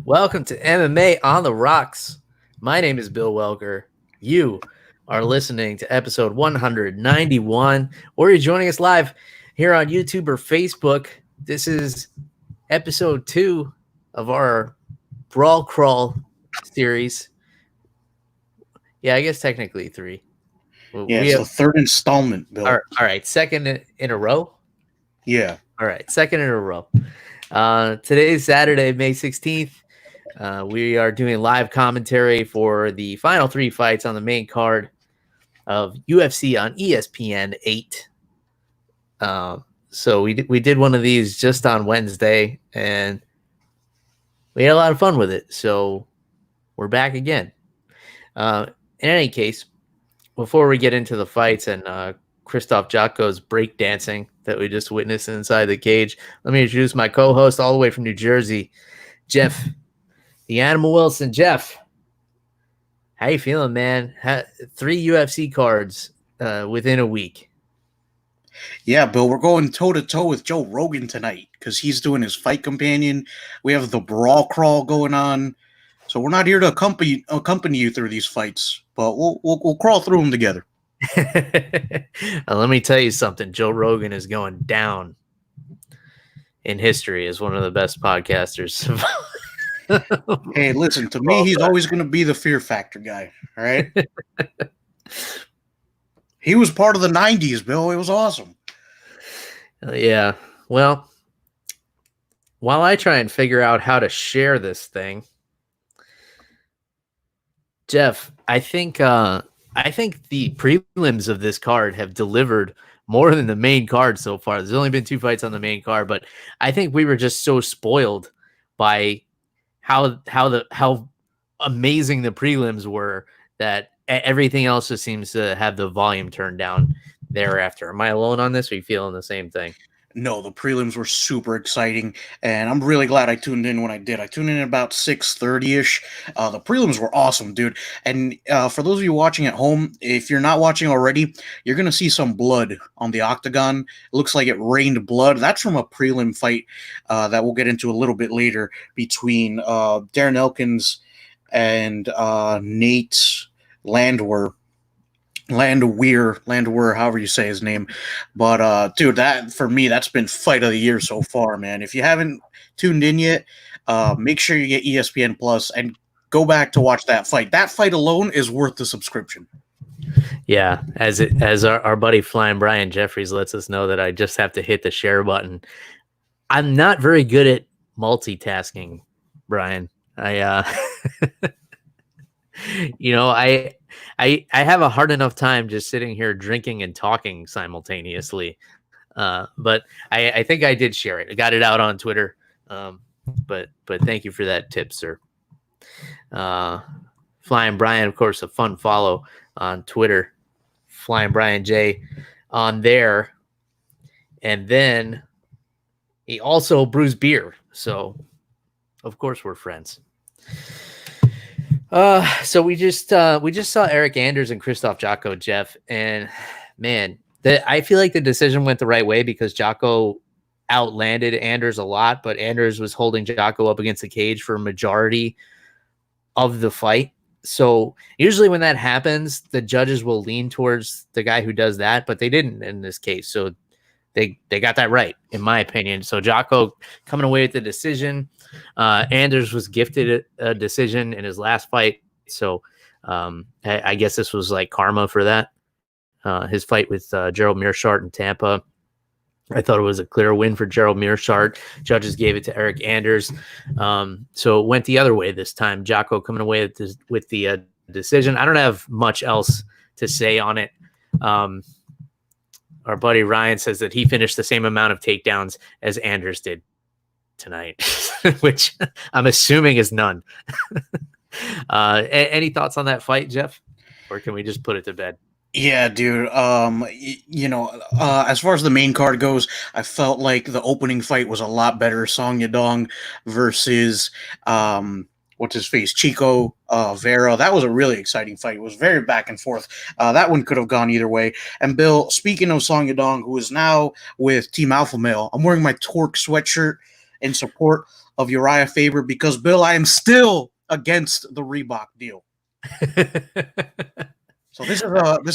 Welcome to MMA on the Rocks. My name is Bill Welker. You are listening to episode 191, or you're joining us live here on YouTube or Facebook. This is episode 2 of our Brawl Crawl series. Yeah, I guess technically 3. It's the third installment, Bill. All right, second in a row? Yeah. All right, second in a row. Today's Saturday, May 16th. We are doing live commentary for the final 3 fights on the main card of UFC on ESPN 8. So we did one of these just on Wednesday, and we had a lot of fun with it. So we're back again. In any case, before we get into the fights and Krzysztof Jotko's breakdancing that we just witnessed inside the cage, let me introduce my co-host all the way from New Jersey, Jeff, the Animal Wilson. Jeff, how you feeling, man? 3 UFC cards within a week. Yeah, Bill, we're going toe-to-toe with Joe Rogan tonight because he's doing his fight companion. We have the Brawl Crawl going on. So we're not here to accompany you through these fights, but we'll crawl through them together. Let me tell you something. Joe Rogan is going down in history as one of the best podcasters. Hey, listen, to me, he's always going to be the fear factor guy, all right? He was part of the 90s, Bill. It was awesome. Yeah. Well, while I try and figure out how to share this thing, Jeff, I think the prelims of this card have delivered more than the main card so far. There's only been 2 fights on the main card, but I think we were just so spoiled by how amazing the prelims were that everything else just seems to have the volume turned down thereafter. Am I alone on this, or are you feeling the same thing? No, the prelims were super exciting, and I'm really glad I tuned in when I did. I tuned in at about 6:30-ish. The prelims were awesome, dude. And for those of you watching at home, if you're not watching already, you're going to see some blood on the octagon. It looks like it rained blood. That's from a prelim fight that we'll get into a little bit later between Darren Elkins and Nate Landwehr, however you say his name. But dude, that for me, that's been fight of the year so far, man. If you haven't tuned in yet, make sure you get ESPN Plus and go back to watch that fight. That fight alone is worth the subscription. Yeah, as our buddy Flying Brian Jeffries lets us know that I just have to hit the share button. I'm not very good at multitasking, Brian. I have a hard enough time just sitting here drinking and talking simultaneously. But I think I did share it. I got it out on Twitter. But thank you for that tip, sir. Flying Brian, of course, a fun follow on Twitter. Flying Brian J on there. And then he also brews beer. So of course we're friends. So we just saw Eryk Anders and Krzysztof Jotko, Jeff, and man, I feel like the decision went the right way because Jotko outlanded Anders a lot, but Anders was holding Jotko up against the cage for a majority of the fight. So usually when that happens, the judges will lean towards the guy who does that, but they didn't in this case. So they got that right, in my opinion. So Jotko coming away with the decision. Anders was gifted a decision in his last fight. So I guess this was like karma for that. His fight with Gerald Meerschaert in Tampa. I thought it was a clear win for Gerald Meerschaert. Judges gave it to Eryk Anders. So it went the other way this time. Jotko coming away with the decision. I don't have much else to say on it. Our buddy Ryan says that he finished the same amount of takedowns as Anders did tonight, which I'm assuming is none. Any thoughts on that fight, Jeff? Or can we just put it to bed? Yeah, dude. As far as the main card goes, I felt like the opening fight was a lot better. Song Yadong versus what's his face, Chico Vera. That was a really exciting fight. It was very back and forth. That one could have gone either way. And Bill, speaking of Song Yadong, who is now with Team Alpha Male, I'm wearing my Torque sweatshirt. in support of Uriah Faber because, Bill, I am still against the Reebok deal. So this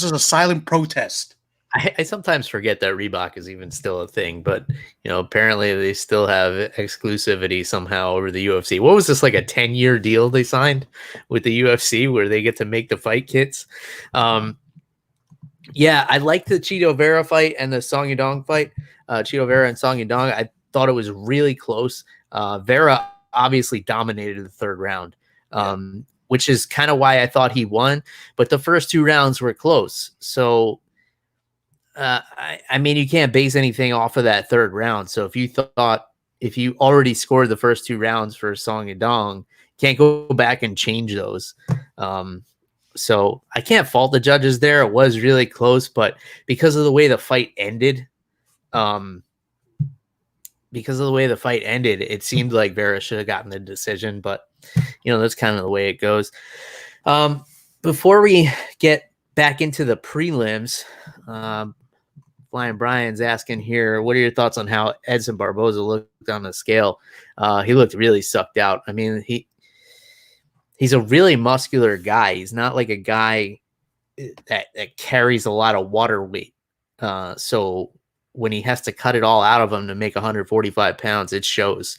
is a silent protest. I sometimes forget that Reebok is even still a thing, but apparently they still have exclusivity somehow over the UFC. What was this, like a 10-year deal they signed with the UFC where they get to make the fight kits? Yeah, I like the Chito Vera fight and the Song Yadong fight. Chito Vera and Song Yadong, I thought it was really close. Vera obviously dominated the third round. Which is kind of why I thought he won. But the first 2 rounds were close. So, I mean, you can't base anything off of that third round. So if you already scored the first 2 rounds for Song Yadong, can't go back and change those. So I can't fault the judges there. It was really close, but because of the way the fight ended, it seemed like Vera should have gotten the decision, but that's kind of the way it goes. Before we get back into the prelims, Flying Brian's asking here, what are your thoughts on how Edson Barboza looked on the scale? He looked really sucked out. I mean, he's a really muscular guy. He's not like a guy that carries a lot of water weight. So when he has to cut it all out of him to make 145 pounds, it shows.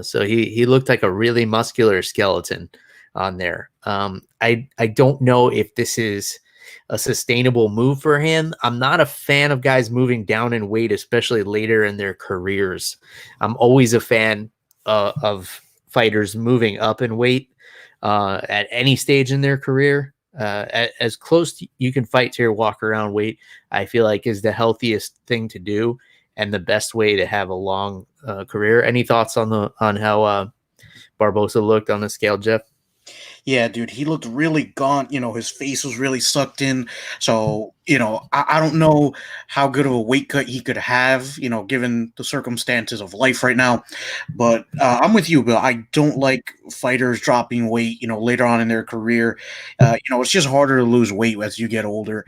So he looked like a really muscular skeleton on there. I don't know if this is a sustainable move for him. I'm not a fan of guys moving down in weight, especially later in their careers. I'm always a fan of fighters moving up in weight at any stage in their career. As close to you can fight to your walk around weight, I feel like is the healthiest thing to do and the best way to have a long career. Any thoughts on how Barboza looked on the scale, Jeff? Yeah, dude, he looked really gaunt. His face was really sucked in. So, I don't know how good of a weight cut he could have, given the circumstances of life right now. But I'm with you, Bill. I don't like fighters dropping weight, later on in their career. It's just harder to lose weight as you get older.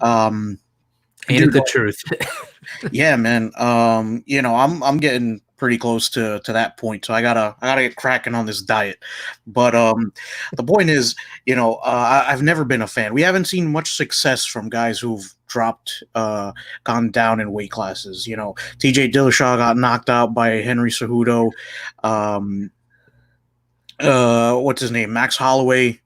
Ain't it the truth? Yeah, man. I'm getting pretty close to that point, so I gotta get cracking on this diet. But the point is, I've never been a fan. We haven't seen much success from guys who've dropped, gone down in weight classes. TJ Dillashaw got knocked out by Henry Cejudo. What's his name? Max Holloway.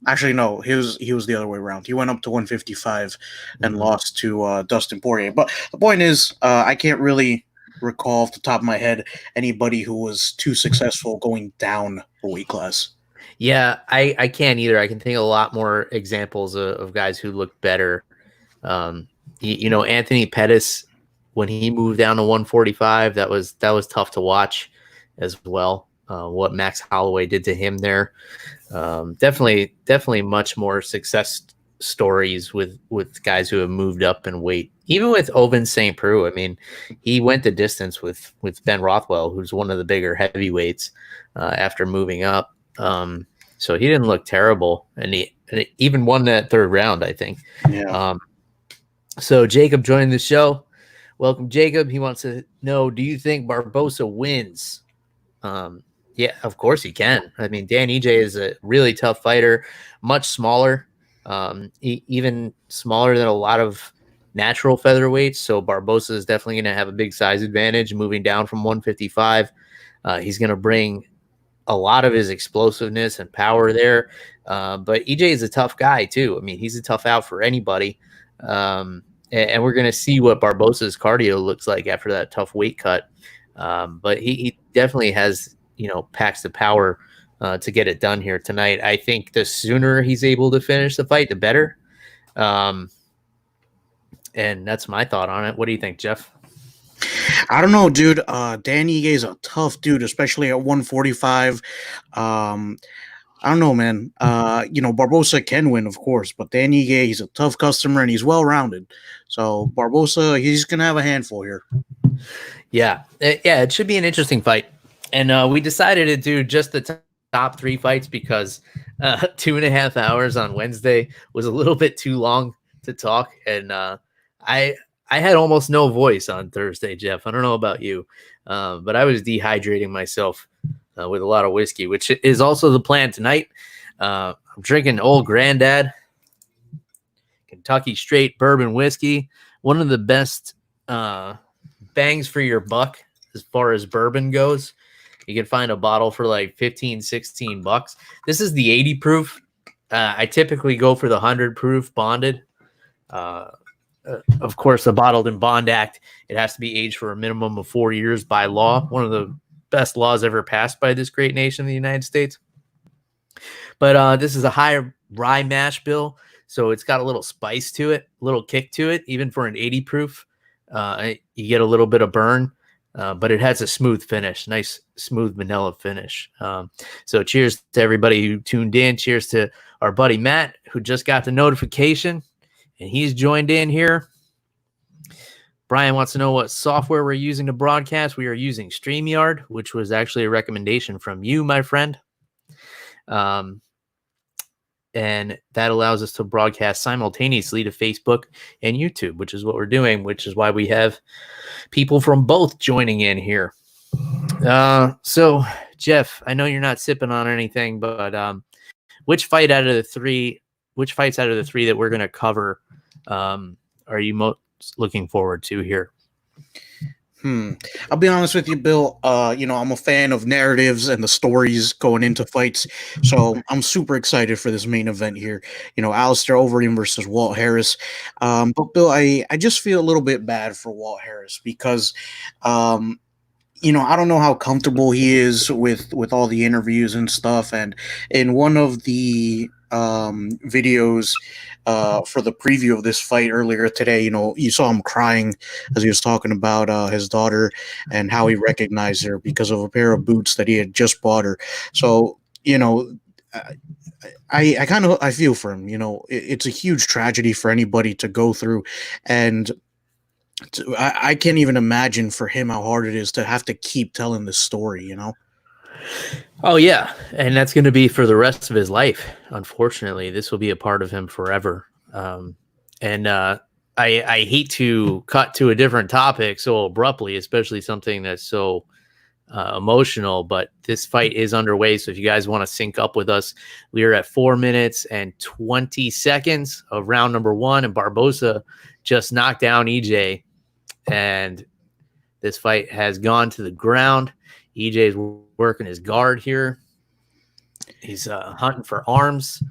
Actually, no, he was the other way around. He went up to 155 and lost to Dustin Poirier. But the point is, I can't really recall off the top of my head anybody who was too successful going down a weight class. Yeah, I can't either. I can think of a lot more examples of guys who looked better. Anthony Pettis, when he moved down to 145, that was tough to watch as well. What Max Holloway did to him there. Definitely much more success stories with guys who have moved up in weight. Even with Ovince St. Preux, I mean, he went the distance with Ben Rothwell, who's one of the bigger heavyweights after moving up. So he didn't look terrible, and he even won that third round, I think. Yeah. So Jacob joined the show. Welcome, Jacob. He wants to know, do you think Barboza wins? Yeah, of course he can. I mean, Dan Ige is a really tough fighter, much smaller, even smaller than a lot of natural featherweights. So Barboza is definitely going to have a big size advantage moving down from 155. He's going to bring a lot of his explosiveness and power there. But EJ is a tough guy too. I mean, he's a tough out for anybody. And we're going to see what Barboza's cardio looks like after that tough weight cut. But he definitely has, packs the power to get it done here tonight. I think the sooner he's able to finish the fight, the better. And that's my thought on it. What do you think, Jeff? I don't know, dude. Dan Ige is a tough dude, especially at 145. I don't know, man. Barboza can win, of course, but Dan Ige, he's a tough customer and he's well-rounded. So Barboza, he's going to have a handful here. Yeah, it should be an interesting fight. And we decided to do just the top 3 fights because 2.5 hours on Wednesday was a little bit too long to talk. And I had almost no voice on Thursday, Jeff. I don't know about you, but I was dehydrating myself with a lot of whiskey, which is also the plan tonight. I'm drinking Old Granddad Kentucky Straight Bourbon Whiskey, one of the best bangs for your buck as far as bourbon goes. You can find a bottle for like 15, 16 bucks. This is the 80 proof. I typically go for the 100 proof bonded. Of course, the Bottled in Bond Act, it has to be aged for a minimum of 4 years by law. One of the best laws ever passed by this great nation, the United States. But this is a high rye mash bill, so it's got a little spice to it, a little kick to it, even for an 80 proof. You get a little bit of burn, but it has a smooth finish, nice smooth vanilla finish. So cheers to everybody who tuned in. Cheers to our buddy Matt, who just got the notification, and he's joined in here. Brian wants to know what software we're using to broadcast. We are using StreamYard, which was actually a recommendation from you, my friend. And that allows us to broadcast simultaneously to Facebook and YouTube, which is what we're doing, which is why we have people from both joining in here. So, Jeff, I know you're not sipping on anything, but which fights out of the three that we're going to cover are you most looking forward to here? I'll be honest with you, Bill. I'm a fan of narratives and the stories going into fights, so I'm super excited for this main event here. Alistair Overeem versus Walt Harris. But Bill, I just feel a little bit bad for Walt Harris because, I don't know how comfortable he is with all the interviews and stuff. And in one of the videos for the preview of this fight earlier today, you saw him crying as he was talking about his daughter and how he recognized her because of a pair of boots that he had just bought her. So, I feel for him. It's a huge tragedy for anybody to go through, and I can't even imagine for him how hard it is to have to keep telling this story. Oh, yeah. And that's going to be for the rest of his life. Unfortunately, this will be a part of him forever. I hate to cut to a different topic so abruptly, especially something that's so emotional, but this fight is underway. So if you guys want to sync up with us, we are at 4 minutes and 20 seconds of round number 1, and Barboza just knocked down Ige, and this fight has gone to the ground. Ige is working his guard here. He's hunting for arms.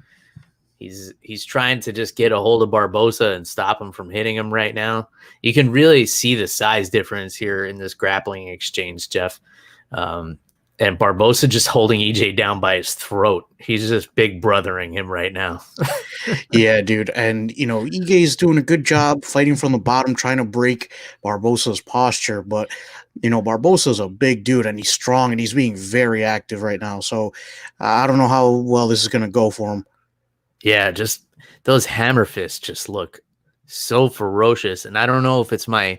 He's trying to just get a hold of Barboza and stop him from hitting him right now. You can really see the size difference here in this grappling exchange, Jeff. And Barboza just holding Ige down by his throat. He's just big brothering him right now. Yeah, dude. And, Ige is doing a good job fighting from the bottom, trying to break Barboza's posture. But, Barboza's a big dude and he's strong and he's being very active right now. So I don't know how well this is going to go for him. Yeah, just those hammer fists just look so ferocious. And I don't know if it's my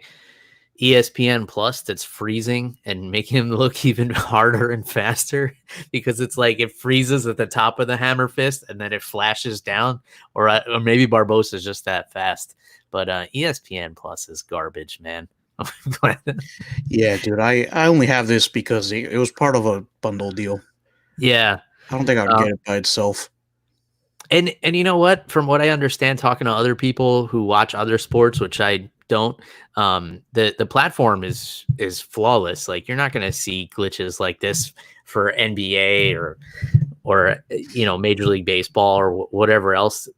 ESPN Plus that's freezing and making him look even harder and faster, because it's like it freezes at the top of the hammer fist and then it flashes down, or maybe Barboza is just that fast. But ESPN Plus is garbage, man. Yeah, dude, I only have this because it was part of a bundle deal. Yeah, I don't think I would get it by itself. And you know what? From what I understand, talking to other people who watch other sports, which I don't, the platform is flawless. Like, you're not going to see glitches like this for NBA or Major League Baseball or whatever else,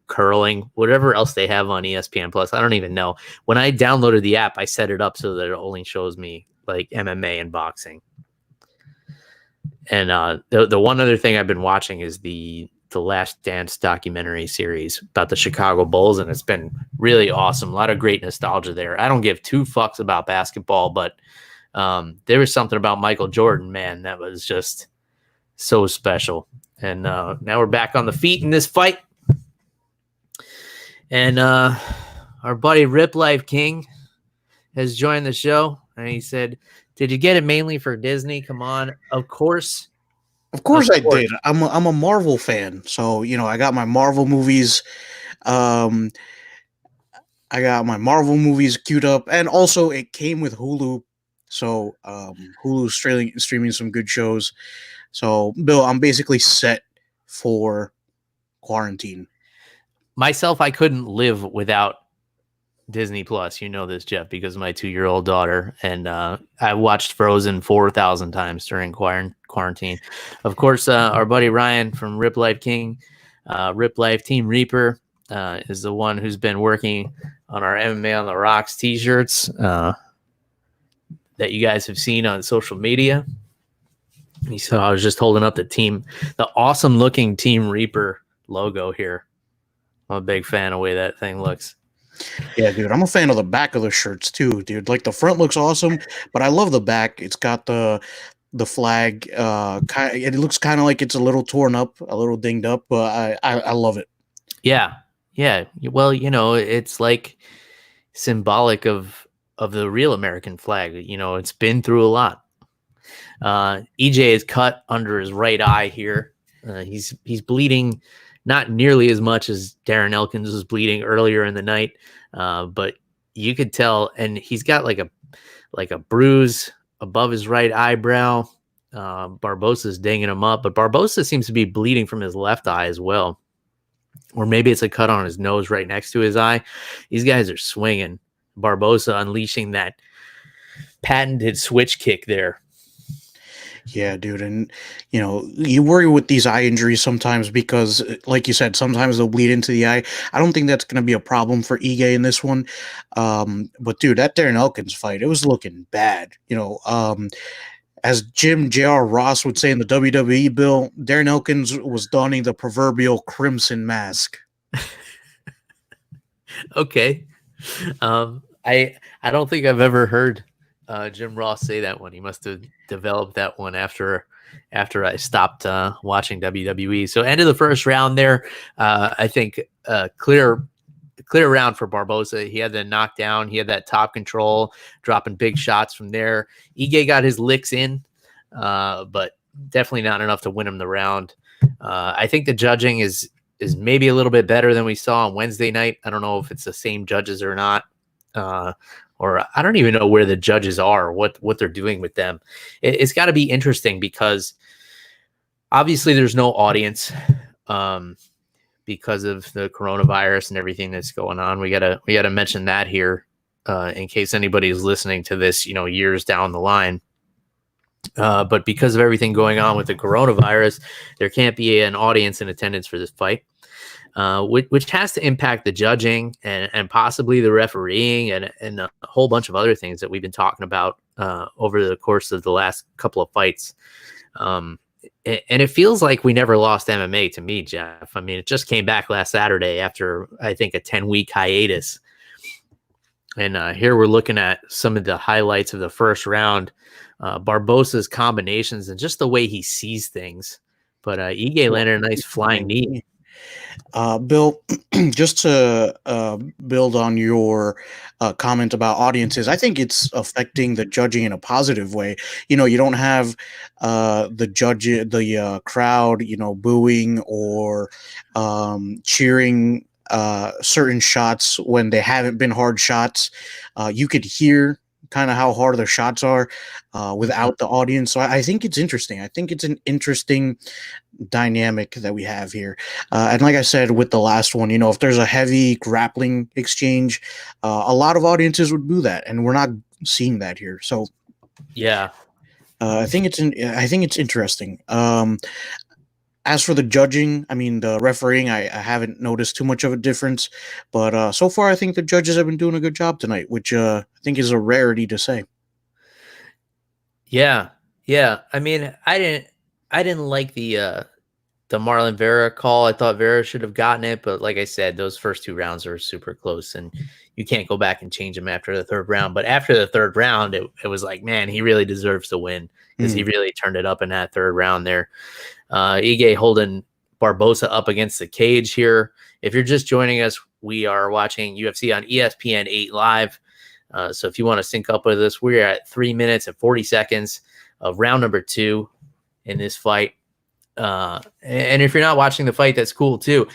curling, whatever else they have on ESPN Plus. I don't even know. When I downloaded the app, I set it up so that it only shows me like MMA and boxing. And the one other thing I've been watching is the Last Dance documentary series about the Chicago Bulls, and it's been really awesome. A lot of great nostalgia there. I don't give two fucks about basketball, but there was something about Michael Jordan, man, that was just so special. And now we're back on the feet in this fight. And our buddy Rip Life King has joined the show, and he said, "Did you get it mainly for Disney? Come on." Of course I did. I'm a Marvel fan, so I got my Marvel movies. I got my Marvel movies queued up, and also it came with Hulu. So Hulu's streaming some good shows. So Bill, I'm basically set for quarantine. Myself, I couldn't live without Disney Plus. You know this, Jeff, because of my 2-year-old daughter, and I watched Frozen 4,000 times during quarantine. Of course, our buddy Ryan from Rip Life King, Rip Life Team Reaper, is the one who's been working on our MMA on the Rocks t-shirts that you guys have seen on social media. So I was just holding up the awesome looking Team Reaper logo here. I'm a big fan of the way that thing looks. Yeah, dude, I'm a fan of the back of the shirts too, dude. Like the front looks awesome, but I love the back. It's got the flag. It looks kind of like it's a little torn up, a little dinged up, but I love it. Yeah. Well, it's like symbolic of the real American flag. It's been through a lot. Ige is cut under his right eye here. He's bleeding, not nearly as much as Darren Elkins was bleeding earlier in the night, but you could tell, and he's got like a bruise above his right eyebrow. Barboza's dinging him up, but Barboza seems to be bleeding from his left eye as well. Or maybe it's a cut on his nose right next to his eye. These guys are swinging. Barboza unleashing that patented switch kick there. Yeah, dude. And, you worry with these eye injuries sometimes because, like you said, sometimes they'll bleed into the eye. I don't think that's going to be a problem for Ige in this one. But, dude, that Darren Elkins fight, it was looking bad. As Jim J.R. Ross would say in the WWE, Bill, Darren Elkins was donning the proverbial crimson mask. Okay. I don't think I've ever heard Jim Ross say that one. He must have developed that one after I stopped watching WWE. So end of the first round there. I think clear round for Barboza. He had the knockdown. He had that top control, dropping big shots from there. Ige got his licks in, but definitely not enough to win him the round. I think the judging is maybe a little bit better than we saw on Wednesday night. I don't know if it's the same judges or not. Or I don't even know where the judges are, what they're doing with them. It's got to be interesting because obviously there's no audience because of the coronavirus and everything that's going on. We gotta mention that here in case anybody's listening to this, years down the line. But because of everything going on with the coronavirus, there can't be an audience in attendance for this fight. Which has to impact the judging and possibly the refereeing and a whole bunch of other things that we've been talking about over the course of the last couple of fights. And it feels like we never lost MMA to me, Jeff. I mean, it just came back last Saturday after, I think, a 10-week hiatus. And here we're looking at some of the highlights of the first round, Barboza's combinations and just the way he sees things. But Ige landed a nice flying knee. Bill, just to build on your comment about audiences, I think it's affecting the judging in a positive way. You don't have the crowd, booing or cheering certain shots when they haven't been hard shots. You could hear kind of how hard the shots are without the audience. So I think it's interesting. I think it's an interesting dynamic that we have here. And like I said, with the last one, if there's a heavy grappling exchange, a lot of audiences would boo that. And we're not seeing that here. So yeah, I think it's interesting. As for the judging, I mean, the refereeing, I haven't noticed too much of a difference. But so far, I think the judges have been doing a good job tonight, which I think is a rarity to say. Yeah. I mean, I didn't like the Marlon Vera call. I thought Vera should have gotten it, but like I said, those first two rounds are super close, and you can't go back and change them after the third round. But after the third round, it was like, man, he really deserves to win because he really turned it up in that third round there. Ige holding Barboza up against the cage here. If you're just joining us, we are watching UFC on ESPN 8 Live. So if you want to sync up with us, we're at 3 minutes and 40 seconds of round number 2 in this fight. And if you're not watching the fight, that's cool too.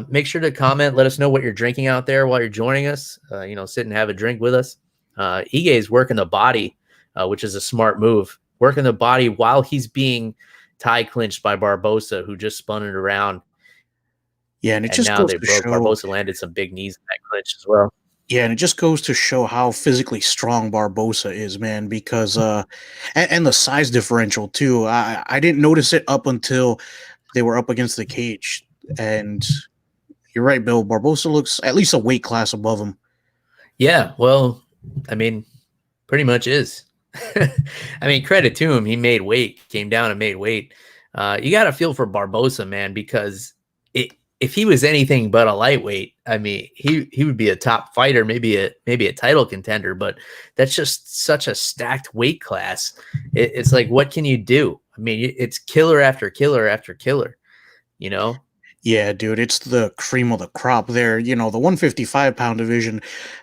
Make sure to comment. Let us know what you're drinking out there while you're joining us. Sit and have a drink with us. Ige is working the body, which is a smart move. Working the body while he's being tie clinched by Barboza, who just spun it around. Yeah, and it just now goes they to broke. show. Barboza landed some big knees in that clinch as well. Yeah, and it just goes to show how physically strong Barboza is, man, because and the size differential too. I didn't notice it up until they were up against the cage. And you're right, Bill. Barboza looks at least a weight class above him. Yeah, well, I mean, pretty much is. I mean, credit to him. He made weight, came down and made weight. You got to feel for Barboza, man, because if he was anything but a lightweight, I mean, he would be a top fighter, maybe a title contender, but that's just such a stacked weight class. It's like, what can you do? I mean, it's killer after killer after killer, you know? Yeah, dude, it's the cream of the crop there. The 155-pound division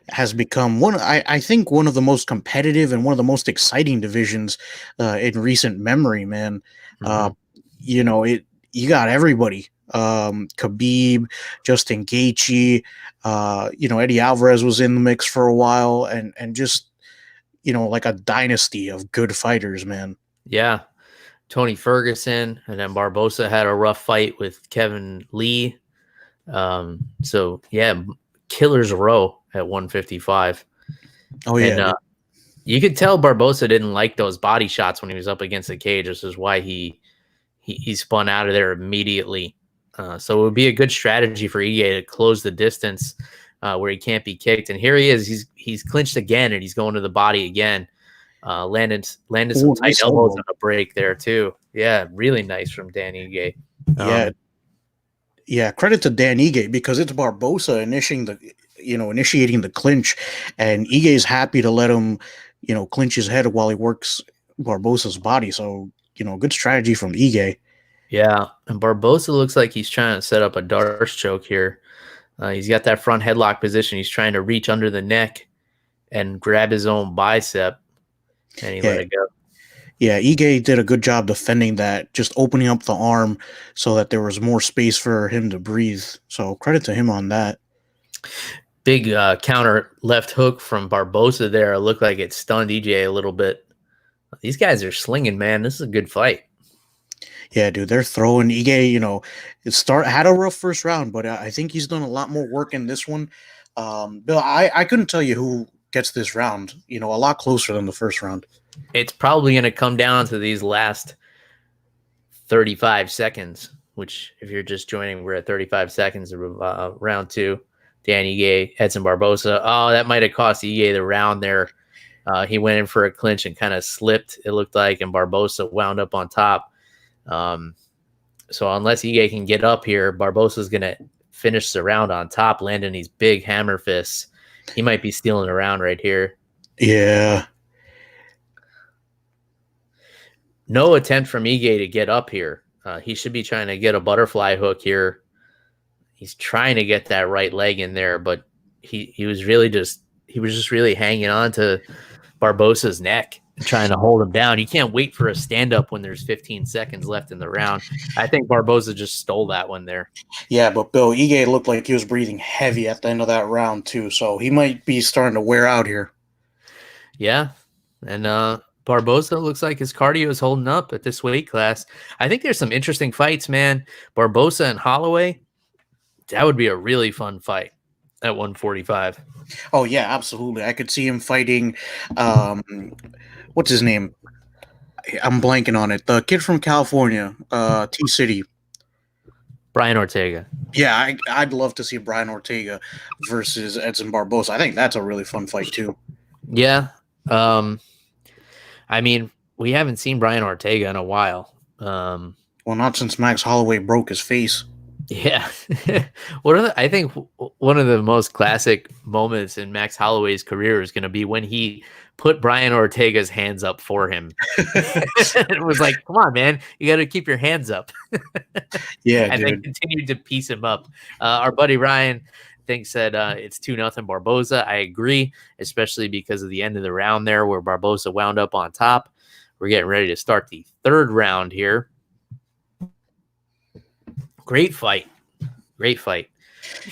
has become I think one of the most competitive and one of the most exciting divisions in recent memory, man. Mm-hmm. You got everybody. Khabib, Justin Gaethje, Eddie Alvarez was in the mix for a while, and just like a dynasty of good fighters, man. Yeah. Tony Ferguson, and then Barboza had a rough fight with Kevin Lee. So yeah, killers row at 155. Oh yeah, and you could tell Barboza didn't like those body shots when he was up against the cage. This is why he spun out of there immediately. So it would be a good strategy for Ige to close the distance where he can't be kicked. And here he is. He's clinched again, and he's going to the body again. Landed some tight nice elbows elbow. on a break there too. Yeah, really nice from Dan Ige. Yeah, credit to Dan Ige, because it's Barboza initiating the clinch, and Ige is happy to let him, clinch his head while he works Barboza's body. So, good strategy from Ige. Yeah, and Barboza looks like he's trying to set up a Darce choke here. He's got that front headlock position. He's trying to reach under the neck and grab his own bicep, and he let it go. Yeah, Ige did a good job defending that, just opening up the arm so that there was more space for him to breathe. So credit to him on that. Big counter left hook from Barboza there. It looked like it stunned Ige a little bit. These guys are slinging, man. This is a good fight. Yeah, dude, they're throwing. Ige, had a rough first round, but I think he's done a lot more work in this one. Bill, I couldn't tell you who gets this round. A lot closer than the first round. It's probably going to come down to these last 35 seconds, which if you're just joining, we're at 35 seconds of round two. Dan Ige, Edson Barboza. Oh, that might have cost Ige the round there. He went in for a clinch and kind of slipped, it looked like, and Barboza wound up on top. So unless Ige can get up here, Barboza's going to finish the round on top, landing these big hammer fists. He might be stealing the round right here. Yeah. No attempt from Ige to get up here. He should be trying to get a butterfly hook here. He's trying to get that right leg in there, but he was just really hanging on to Barboza's neck and trying to hold him down. You can't wait for a stand-up when there's 15 seconds left in the round. I think Barboza just stole that one there. Yeah, but Bill, Ige looked like he was breathing heavy at the end of that round too, so he might be starting to wear out here. Yeah, and Barboza looks like his cardio is holding up at this weight class. I think there's some interesting fights, man. Barboza and Holloway, that would be a really fun fight at 145. Oh yeah, absolutely. I could see him fighting. What's his name? I'm blanking on it. The kid from California, T-City. Brian Ortega. Yeah, I'd love to see Brian Ortega versus Edson Barboza. I think that's a really fun fight too. Yeah. I mean, we haven't seen Brian Ortega in a while. Well, not since Max Holloway broke his face. Yeah. I think one of the most classic moments in Max Holloway's career is going to be when he put Brian Ortega's hands up for him. It was like, come on, man, you got to keep your hands up. Yeah, and then continued to piece him up. Our buddy Ryan thinks that it's 2-0 Barboza. I agree, especially because of the end of the round there where Barboza wound up on top. We're getting ready to start the third round here. Great fight. Great fight.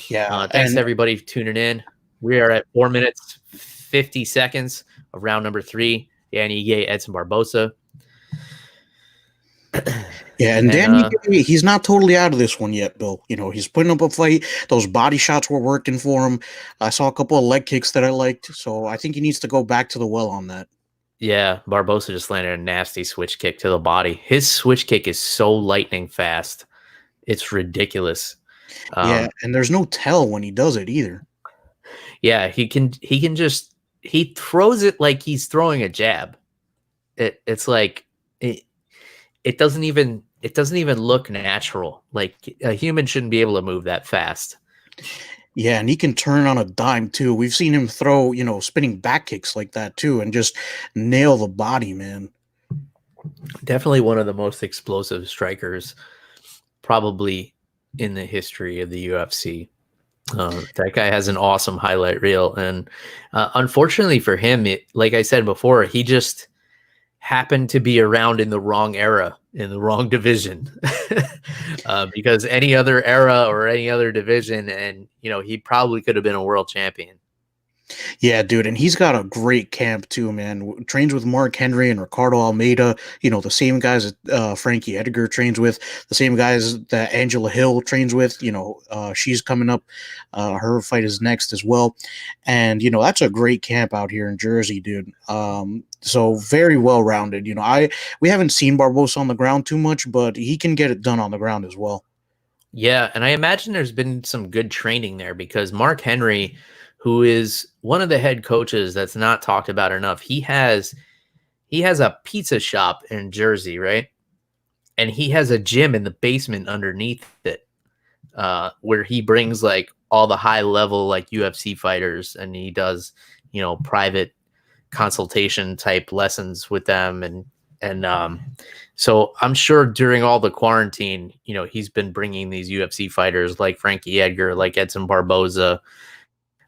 Yeah, Thanks and everybody for tuning in. We are at 4 minutes 50 seconds of round number 3. Dan Ige, Edson Barboza. yeah, and Dan, he's not totally out of this one yet, Bill. You know, he's putting up a fight. Those body shots were working for him. I saw a couple of leg kicks that I liked, so I think he needs to go back to the well on that. Yeah, Barboza just landed a nasty switch kick to the body. His switch kick is so lightning fast. It's ridiculous. Yeah, and there's no tell when he does it either. Yeah, he throws it like he's throwing a jab. It's like it doesn't even look natural. Like a human shouldn't be able to move that fast. Yeah, and he can turn on a dime too. We've seen him throw, spinning back kicks like that too, and just nail the body, man. Definitely one of the most explosive strikers, probably in the history of the UFC. That guy has an awesome highlight reel, and unfortunately for him, like I said before, he just happened to be around in the wrong era, in the wrong division. Because any other era or any other division, and he probably could have been a world champion. Yeah, dude, and he's got a great camp too, man. Trains with Mark Henry and Ricardo Almeida, the same guys that Frankie Edgar trains with, the same guys that Angela Hill trains with. She's coming up. Her fight is next as well. And, that's a great camp out here in Jersey, dude. So very well-rounded. We haven't seen Barboza on the ground too much, but he can get it done on the ground as well. Yeah, and I imagine there's been some good training there because Mark Henry, who is one of the head coaches that's not talked about enough. He has a pizza shop in Jersey, right? And he has a gym in the basement underneath it, where he brings like all the high level like UFC fighters, and he does, private consultation type lessons with them. And so I'm sure during all the quarantine, he's been bringing these UFC fighters like Frankie Edgar, like Edson Barboza,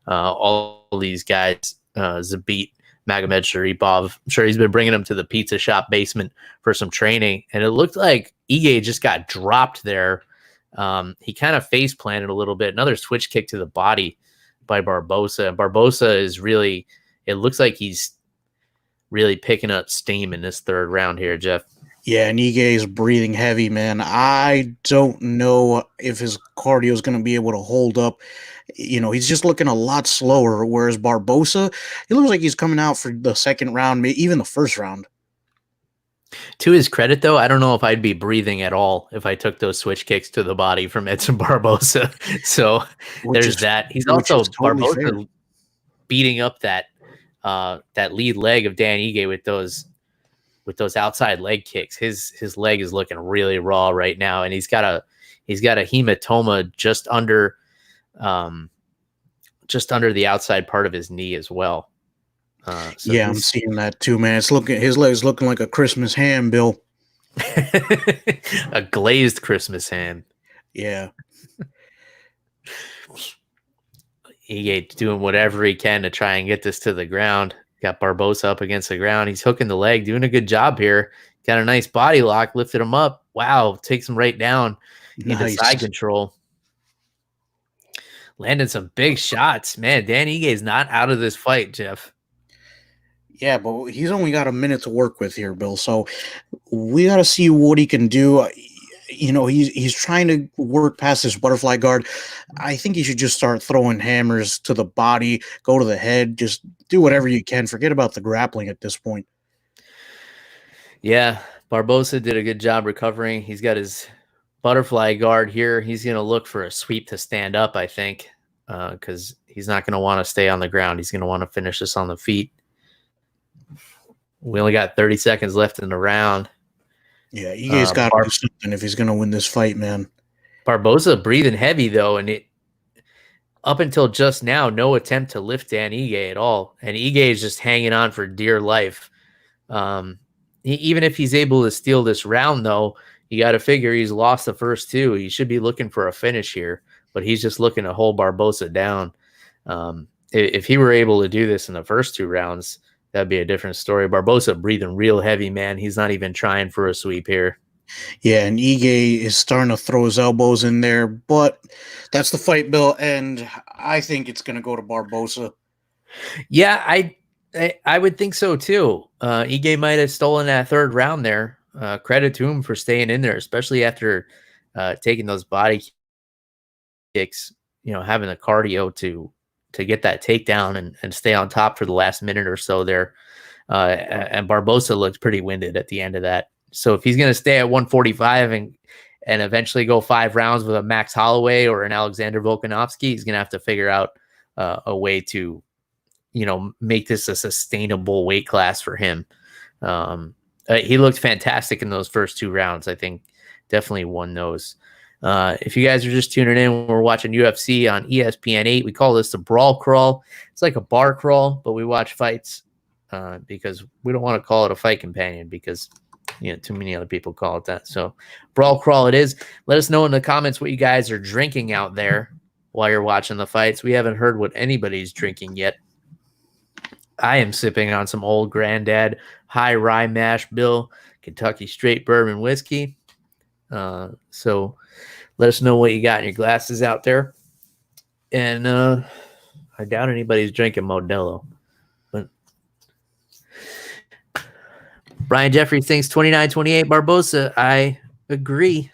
all these guys, Zabit, Magomed Sharipov. I'm sure he's been bringing them to the pizza shop basement for some training. And it looked like Ige just got dropped there. He kind of face planted a little bit. Another switch kick to the body by Barboza. And Barboza is really, it looks like he's really picking up steam in this third round here, Jeff. Yeah, and Ige is breathing heavy, man. I don't know if his cardio is going to be able to hold up. He's just looking a lot slower, whereas Barboza, he looks like he's coming out for the second round, maybe even the first round. To his credit, though, I don't know if I'd be breathing at all if I took those switch kicks to the body from Edson Barboza. So there's that. He's also totally Barboza fair. Beating up that lead leg of Dan Ige with those outside leg kicks. His leg is looking really raw right now, and he's got a hematoma just under the outside part of his knee as well. So yeah, I'm seeing that too, man. His leg's looking like a Christmas ham, Bill. A glazed Christmas ham. Yeah. Ige doing whatever he can to try and get this to the ground. Got Barboza up against the ground. He's hooking the leg, doing a good job here. Got a nice body lock, lifted him up. Wow, takes him right down into side control. Landed some big shots. Man, Dan Ige is not out of this fight, Jeff. Yeah, but he's only got a minute to work with here, Bill. So we got to see what he can do. He's trying to work past this butterfly guard. I think he should just start throwing hammers to the body, go to the head, just do whatever you can. Forget about the grappling at this point. Yeah, Barboza did a good job recovering. He's got his butterfly guard here. He's going to look for a sweep to stand up, I think, because he's not going to want to stay on the ground. He's going to want to finish this on the feet. We only got 30 seconds left in the round. Yeah, Ige's got to do something if he's going to win this fight, man. Barboza breathing heavy, though, and up until just now, no attempt to lift Dan Ige at all. And Ige is just hanging on for dear life. Even if he's able to steal this round, though, you got to figure he's lost the first two. He should be looking for a finish here, but he's just looking to hold Barboza down. If he were able to do this in the first two rounds, that'd be a different story. Barboza breathing real heavy, man. He's not even trying for a sweep here. Yeah, and Ige is starting to throw his elbows in there, but that's the fight, Bill, and I think it's going to go to Barboza. Yeah, I would think so too. Ige might have stolen that third round there. Credit to him for staying in there, especially after taking those body kicks. Having the cardio to get that takedown and stay on top for the last minute or so there. And Barboza looked pretty winded at the end of that. So if he's going to stay at 145 and eventually go 5 rounds with a Max Holloway or an Alexander Volkanovski, he's going to have to figure out a way to, make this a sustainable weight class for him. He looked fantastic in those first 2 rounds. I think definitely won those. If you guys are just tuning in, we're watching UFC on ESPN 8. We call this the Brawl Crawl. It's like a bar crawl, but we watch fights because we don't want to call it a fight companion because too many other people call it that. So Brawl Crawl it is. Let us know in the comments what you guys are drinking out there while you're watching the fights. We haven't heard what anybody's drinking yet. I am sipping on some old granddad high rye mash bill Kentucky straight bourbon whiskey. So let us know what you got in your glasses out there. And I doubt anybody's drinking Modelo. But Brian Jeffrey thinks 29-28 Barboza. I agree.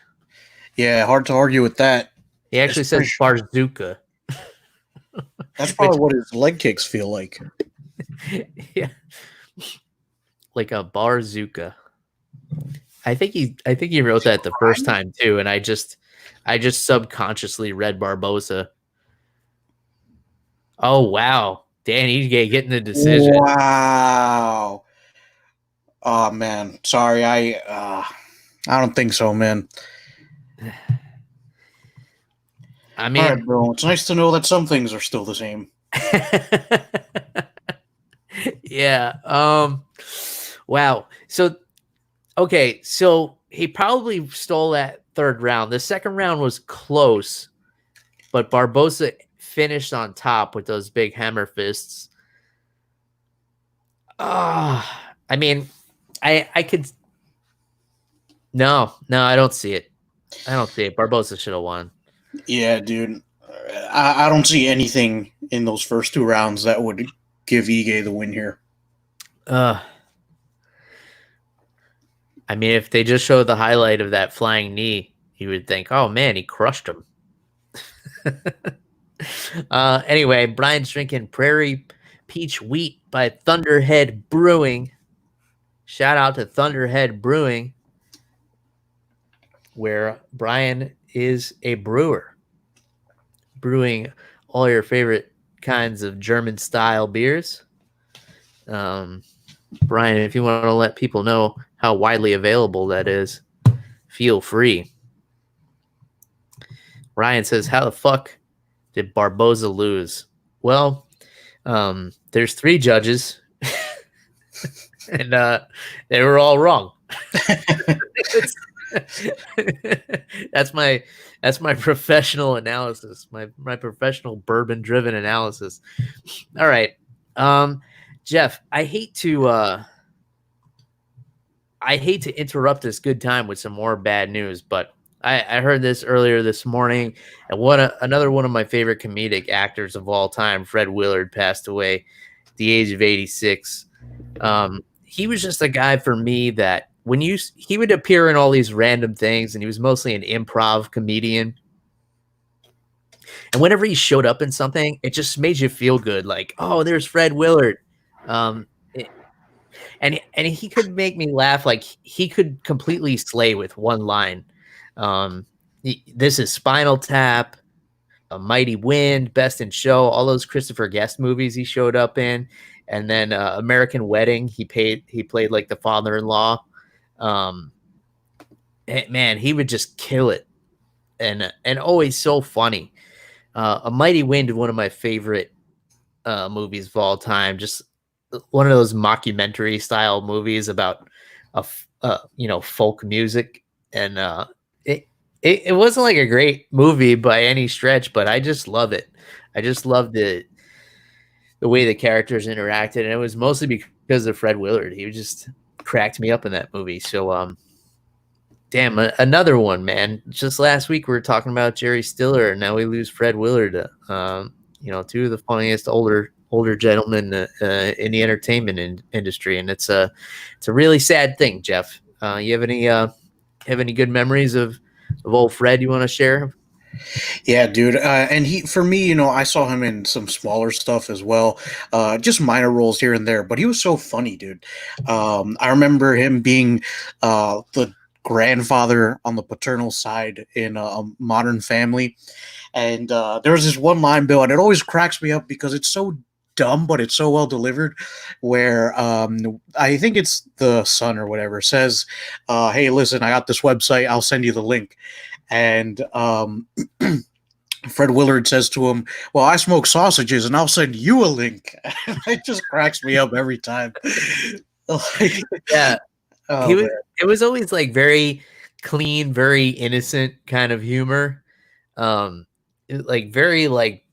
Yeah, hard to argue with that. He actually says Barzuka. That's probably what his leg kicks feel like. Yeah. Like a Barzuka. I think he wrote that the first time too, and I just subconsciously read Barboza. Oh wow, Dan Ige getting the decision. Wow. Oh man, sorry, I don't think so, man. I mean, all right, bro. It's nice to know that some things are still the same. Yeah. Wow. So, okay. So he probably stole that third round. The second round was close, but Barboza finished on top with those big hammer fists. I mean, I could. No, I don't see it. Barboza should have won. Yeah, dude. I don't see anything in those first 2 rounds that would give Ige the win here. I mean, if they just showed the highlight of that flying knee, you would think, oh man, he crushed him. Anyway, Brian's drinking Prairie Peach Wheat by Thunderhead Brewing. Shout out to Thunderhead Brewing, where Brian is a brewer, brewing all your favorite kinds of German style beers. Brian, if you want to let people know how widely available that is, feel free. Ryan says, how the fuck did Barboza lose? Well, there's 3 judges, and they were all wrong. That's my professional analysis, my professional bourbon driven analysis. All right. Jeff, I hate to interrupt this good time with some more bad news, but I heard this earlier this morning, and another one of my favorite comedic actors of all time, Fred Willard, passed away at the age of 86. He was just a guy for me that he would appear in all these random things, and he was mostly an improv comedian. And whenever he showed up in something, it just made you feel good. Like, oh, there's Fred Willard. And he could make me laugh. Like he could completely slay with one line. This is Spinal Tap, A Mighty Wind, Best in Show, all those Christopher Guest movies he showed up in. And then American Wedding, he played like the father-in-law. Man, he would just kill it, and always so funny. A Mighty Wind, one of my favorite movies of all time. Just one of those mockumentary style movies about folk music, and it wasn't like a great movie by any stretch, but I just love it. I just love the way the characters interacted, and it was mostly because of Fred Willard. He just cracked me up in that movie. So Damn, another one, man. Just last week we were talking about Jerry Stiller, and now we lose Fred Willard. Two of the funniest older gentlemen in the entertainment industry, and it's a really sad thing. Jeff, you have any good memories of old Fred you want to share? Yeah, dude. And for me, I saw him in some smaller stuff as well, just minor roles here and there. But he was so funny, dude. I remember him being the grandfather on the paternal side in a Modern Family, and there was this one line, Bill, and it always cracks me up because it's so dumb, but it's so well delivered. Where I think it's the son or whatever says, "Hey, listen, I got this website. I'll send you the link." And Fred Willard says to him, "Well, I smoke sausages, and I'll send you a link." It just cracks me up every time. Yeah, Oh, it was always like very clean, very innocent kind of humor, like very like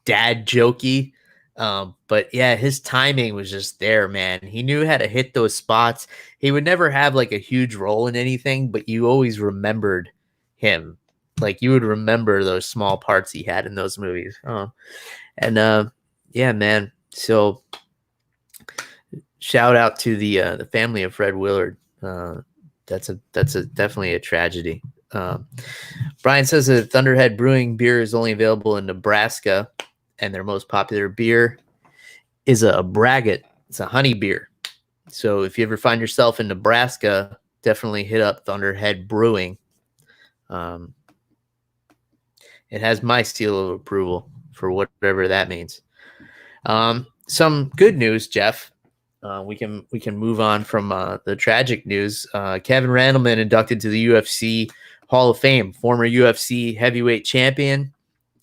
dad jokey. But yeah, his timing was just there, man. He knew how to hit those spots. He would never have like a huge role in anything, but you always remembered him. Like you would remember those small parts he had in those movies. Yeah, man. So shout out to the family of Fred Willard. That's definitely a tragedy. Brian says that Thunderhead Brewing beer is only available in Nebraska, and their most popular beer is a Braggot. It's a honey beer. So if you ever find yourself in Nebraska, definitely hit up Thunderhead Brewing. It has my seal of approval for whatever that means. Some good news, Jeff. We can move on from the tragic news. Kevin Randleman inducted to the UFC Hall of Fame, former UFC heavyweight champion.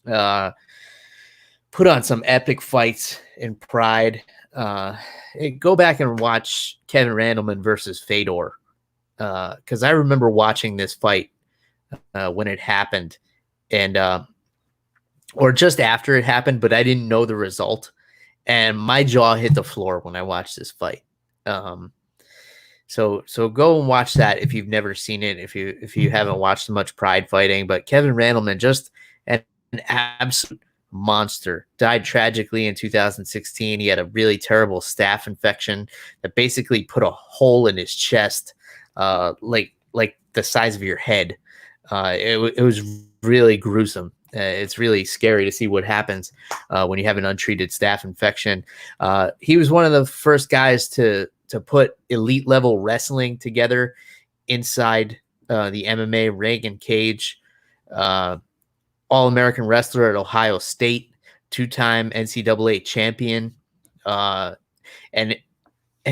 Put on some epic fights in Pride. Go back and watch Kevin Randleman versus Fedor, because I remember watching this fight when it happened, and or just after it happened, but I didn't know the result, and my jaw hit the floor when I watched this fight. So go and watch that if you've never seen it, if you haven't watched much Pride fighting. But Kevin Randleman, just an absolute monster, died tragically in 2016. He had a really terrible staph infection that basically put a hole in his chest, like the size of your head. It was really gruesome. It's really scary to see what happens when you have an untreated staph infection. He was one of the first guys to put elite level wrestling together inside the MMA ring and cage. All-American wrestler at Ohio State, two-time NCAA champion. And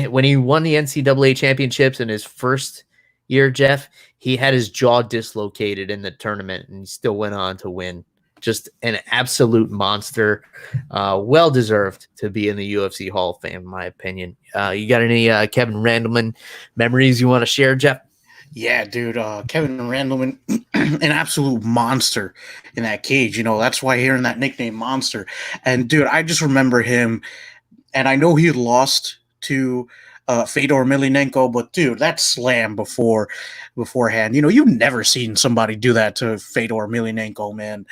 when he won the NCAA championships in his first year, Jeff, he had his jaw dislocated in the tournament, and he still went on to win. Just an absolute monster. Well-deserved to be in the UFC Hall of Fame, in my opinion. You got any Kevin Randleman memories you want to share, Jeff? yeah, dude. Kevin Randleman, an absolute monster in that cage. That's why hearing that nickname, Monster. And dude, I just remember him, and I know he had lost to Fedor Emelianenko, but dude, that slam beforehand, you've never seen somebody do that to Fedor Emelianenko, man.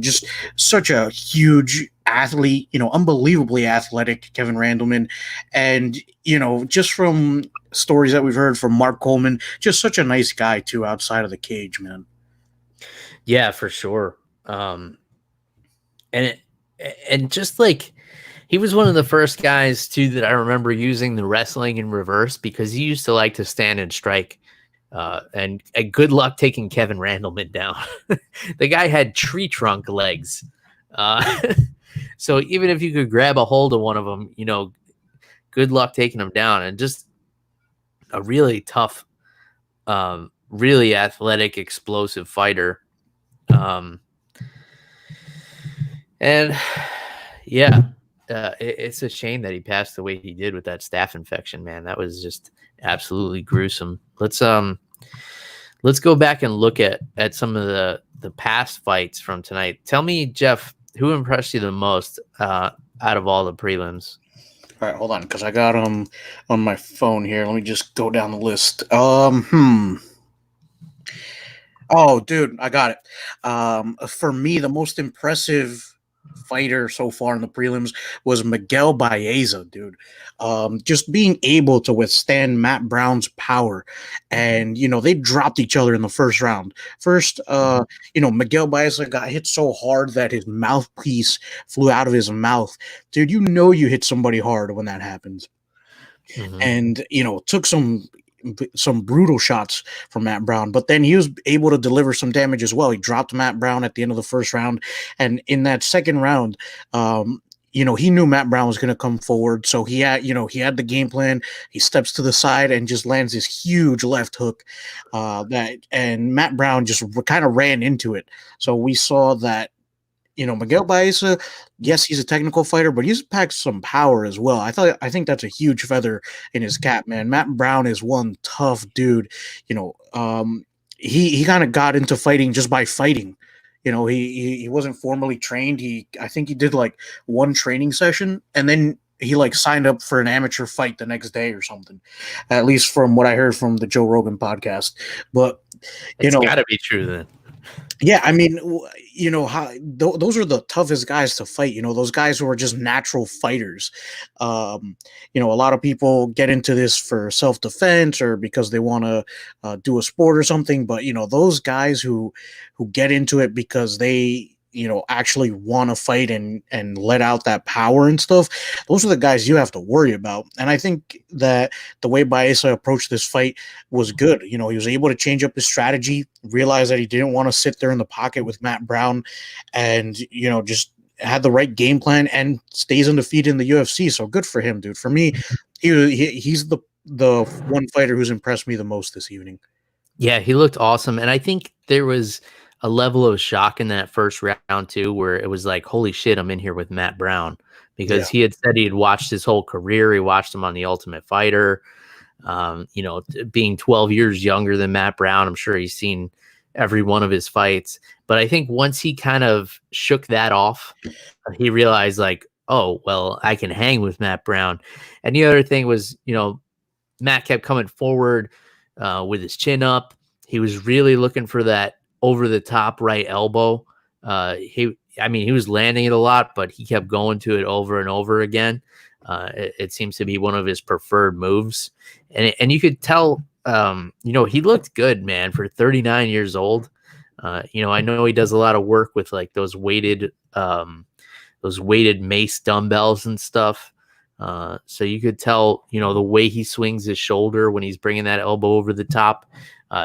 Just such a huge athlete, unbelievably athletic, Kevin Randleman. And, just from stories that we've heard from Mark Coleman, just such a nice guy too, outside of the cage, man. Yeah, for sure. And just like, he was one of the first guys too that I remember using the wrestling in reverse, because he used to like to stand and strike. And good luck taking Kevin Randleman down. The guy had tree trunk legs. So even if you could grab a hold of one of them, good luck taking him down. And just a really tough, really athletic, explosive fighter. And yeah. It's a shame that he passed the way he did with that staph infection, man. That was just absolutely gruesome. Let's go back and look at some of the past fights from tonight. Tell me, Jeff, who impressed you the most out of all the prelims? All right, hold on, because I got them on my phone here. Let me just go down the list. Oh, dude, I got it. For me, the most impressive fighter so far in the prelims was Miguel Baeza, dude. Just being able to withstand Matt Brown's power, and they dropped each other in the first round. First, Miguel Baeza got hit so hard that his mouthpiece flew out of his mouth. Dude, you hit somebody hard when that happens. And took some brutal shots from Matt Brown, but then he was able to deliver some damage as well. He dropped Matt Brown at the end of the first round, and in that second round, he knew Matt Brown was going to come forward, so he had the game plan. He steps to the side and just lands this huge left hook, and Matt Brown just kind of ran into it. So we saw that. Miguel Baeza, yes, he's a technical fighter, but he's packed some power as well. I think that's a huge feather in his cap, man. Matt Brown is one tough dude. He kind of got into fighting just by fighting. He wasn't formally trained. I think he did like one training session, and then he like signed up for an amateur fight the next day or something. At least from what I heard from the Joe Rogan podcast. But it's got to be true then. Yeah, I mean, those are the toughest guys to fight. Those guys who are just natural fighters. A lot of people get into this for self-defense or because they want to do a sport or something. But those guys who get into it because they actually want to fight and let out that power and stuff, those are the guys you have to worry about. And I think that the way Baeza approached this fight was good. He was able to change up his strategy, realize that he didn't want to sit there in the pocket with Matt Brown, and just had the right game plan and stays undefeated in the UFC. So good for him, dude. For me, he's the one fighter who's impressed me the most this evening. Yeah, he looked awesome. And I think there was a level of shock in that first round too, where it was like, holy shit, I'm in here with Matt Brown, because he had said he had watched his whole career. He watched him on The Ultimate Fighter. Being 12 years younger than Matt Brown, I'm sure he's seen every one of his fights. But I think once he kind of shook that off, he realized like, oh, well, I can hang with Matt Brown. And the other thing was, Matt kept coming forward with his chin up. He was really looking for that over the top right elbow. He was landing it a lot, but he kept going to it over and over again. It seems to be one of his preferred moves. And you could tell, he looked good, man, for 39 years old. I know he does a lot of work with like those weighted mace dumbbells and stuff. So you could tell, the way he swings his shoulder when he's bringing that elbow over the top.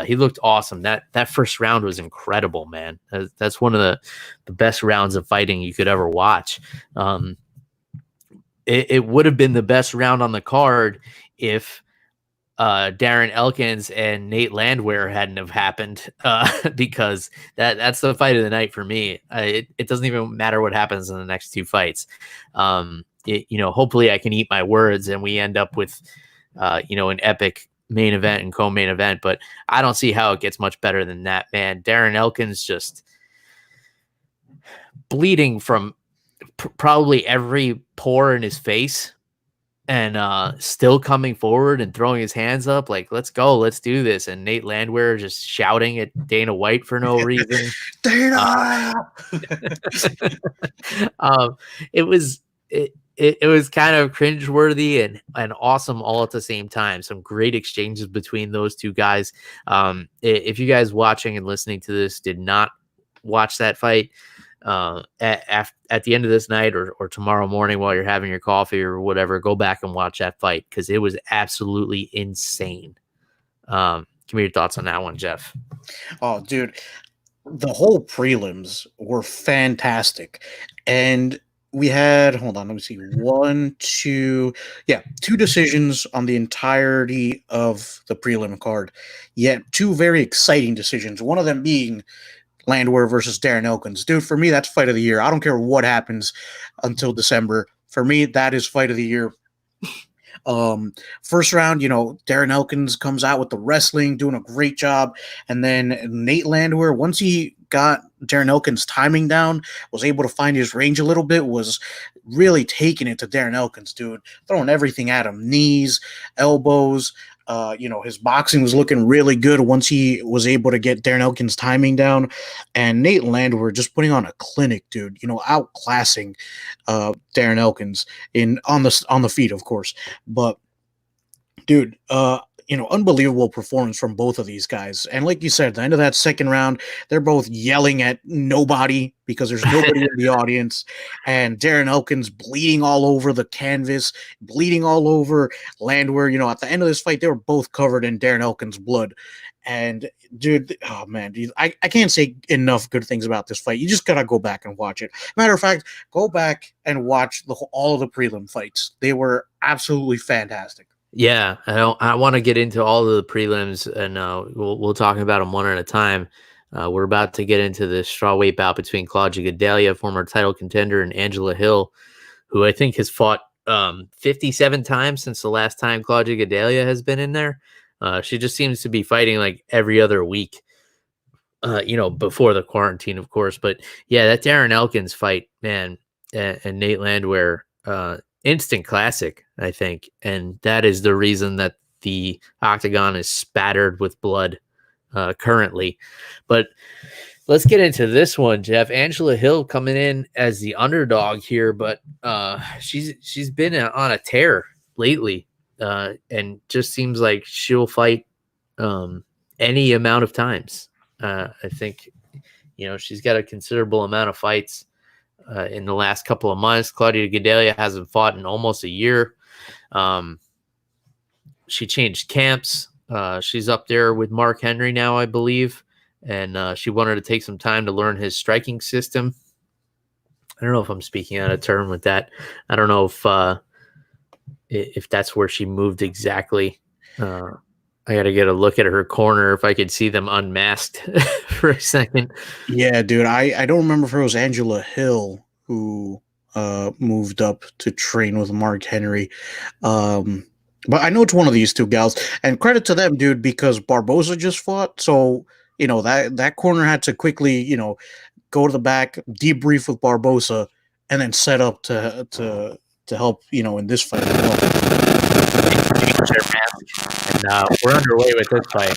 He looked awesome. That first round was incredible, man. That's one of the best rounds of fighting you could ever watch. It would have been the best round on the card if Darren Elkins and Nate Landwehr hadn't have happened, because that's the fight of the night for me. It doesn't even matter what happens in the next two fights. Hopefully I can eat my words and we end up with, an epic main event and co-main event, but I don't see how it gets much better than that, man. Darren Elkins just bleeding from probably every pore in his face, and still coming forward and throwing his hands up like, let's go, let's do this. And Nate Landwehr just shouting at Dana White for no reason. Dana! It was kind of cringeworthy and awesome all at the same time. Some great exchanges between those two guys. If you guys watching and listening to this did not watch that fight, at the end of this night or tomorrow morning while you're having your coffee or whatever, go back and watch that fight, because it was absolutely insane. Give me your thoughts on that one, Jeff. Oh, dude, the whole prelims were fantastic. And we had, hold on, let me see, two decisions on the entirety of the prelim card, yet two very exciting decisions, one of them being Landwehr versus Darren Elkins. Dude, for me, that's fight of the year. I don't care what happens until December. For me, that is fight of the year. First round, Darren Elkins comes out with the wrestling, doing a great job. And then Nate Landwehr, once he got Darren Elkins' timing down, was able to find his range a little bit, was really taking it to Darren Elkins, dude, throwing everything at him, knees, elbows. His boxing was looking really good once he was able to get Darren Elkins' timing down, and Nate Landwehr just putting on a clinic, dude. Outclassing Darren Elkins on the feet, of course, but dude, unbelievable performance from both of these guys. And like you said, at the end of that second round, they're both yelling at nobody because there's nobody in the audience. And Darren Elkins bleeding all over the canvas, bleeding all over Landwehr. At the end of this fight, they were both covered in Darren Elkins' blood. And dude, oh man, dude, I can't say enough good things about this fight. You just gotta go back and watch it. Matter of fact, go back and watch all of the prelim fights. They were absolutely fantastic. Yeah, I want to get into all of the prelims, and we'll talk about them one at a time. We're about to get into the strawweight bout between Claudia Gadelha, former title contender, and Angela Hill, who I think has fought 57 times since the last time Claudia Gadelha has been in there. She just seems to be fighting like every other week, before the quarantine, of course. But yeah, that Darren Elkins fight, man, and Nate Landwehr, instant classic, I think. And that is the reason that the octagon is spattered with blood currently. But let's get into this one, Jeff. Angela Hill coming in as the underdog here, but she's been on a tear lately, and just seems like she'll fight any amount of times. I think, she's got a considerable amount of fights in the last couple of months. Claudia Gadelha hasn't fought in almost a year. She changed camps. She's up there with Mark Henry now, I believe. And she wanted to take some time to learn his striking system. I don't know if I'm speaking out of turn with that. I don't know if that's where she moved exactly. I got to get a look at her corner if I could see them unmasked for a second. Yeah, dude. I don't remember if it was Angela Hill who moved up to train with Mark Henry. But I know it's one of these two gals. And credit to them, dude, because Barboza just fought. So, that corner had to quickly, go to the back, debrief with Barboza, and then set up to help, in this fight as well. And we're underway with this fight.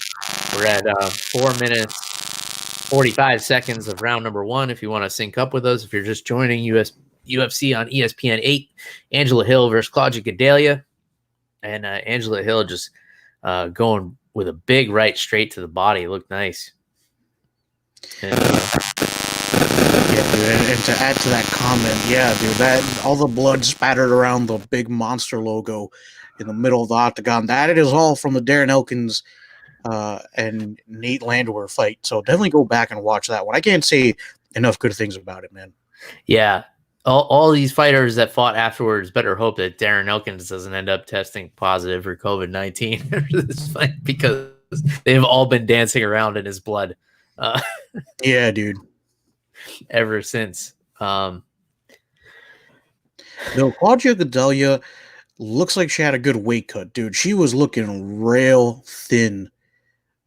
We're at 4 minutes, 45 seconds of round number one. If you want to sync up with us, if you're just joining UFC on ESPN 8, Angela Hill versus Claudia Gadelha. And Angela Hill just going with a big right straight to the body. Looked nice. And, and to add to that comment, yeah, dude, that all the blood spattered around the big monster logo in the middle of the octagon, that is all from the Darren Elkins and Nate Landwehr fight. So definitely go back and watch that one. I can't say enough good things about it, man. Yeah. All these fighters that fought afterwards better hope that Darren Elkins doesn't end up testing positive for COVID-19 after this fight, because they've all been dancing around in his blood. Yeah, dude. Ever since. No, Claudia Gadelha looks like she had a good weight cut, dude. She was looking real thin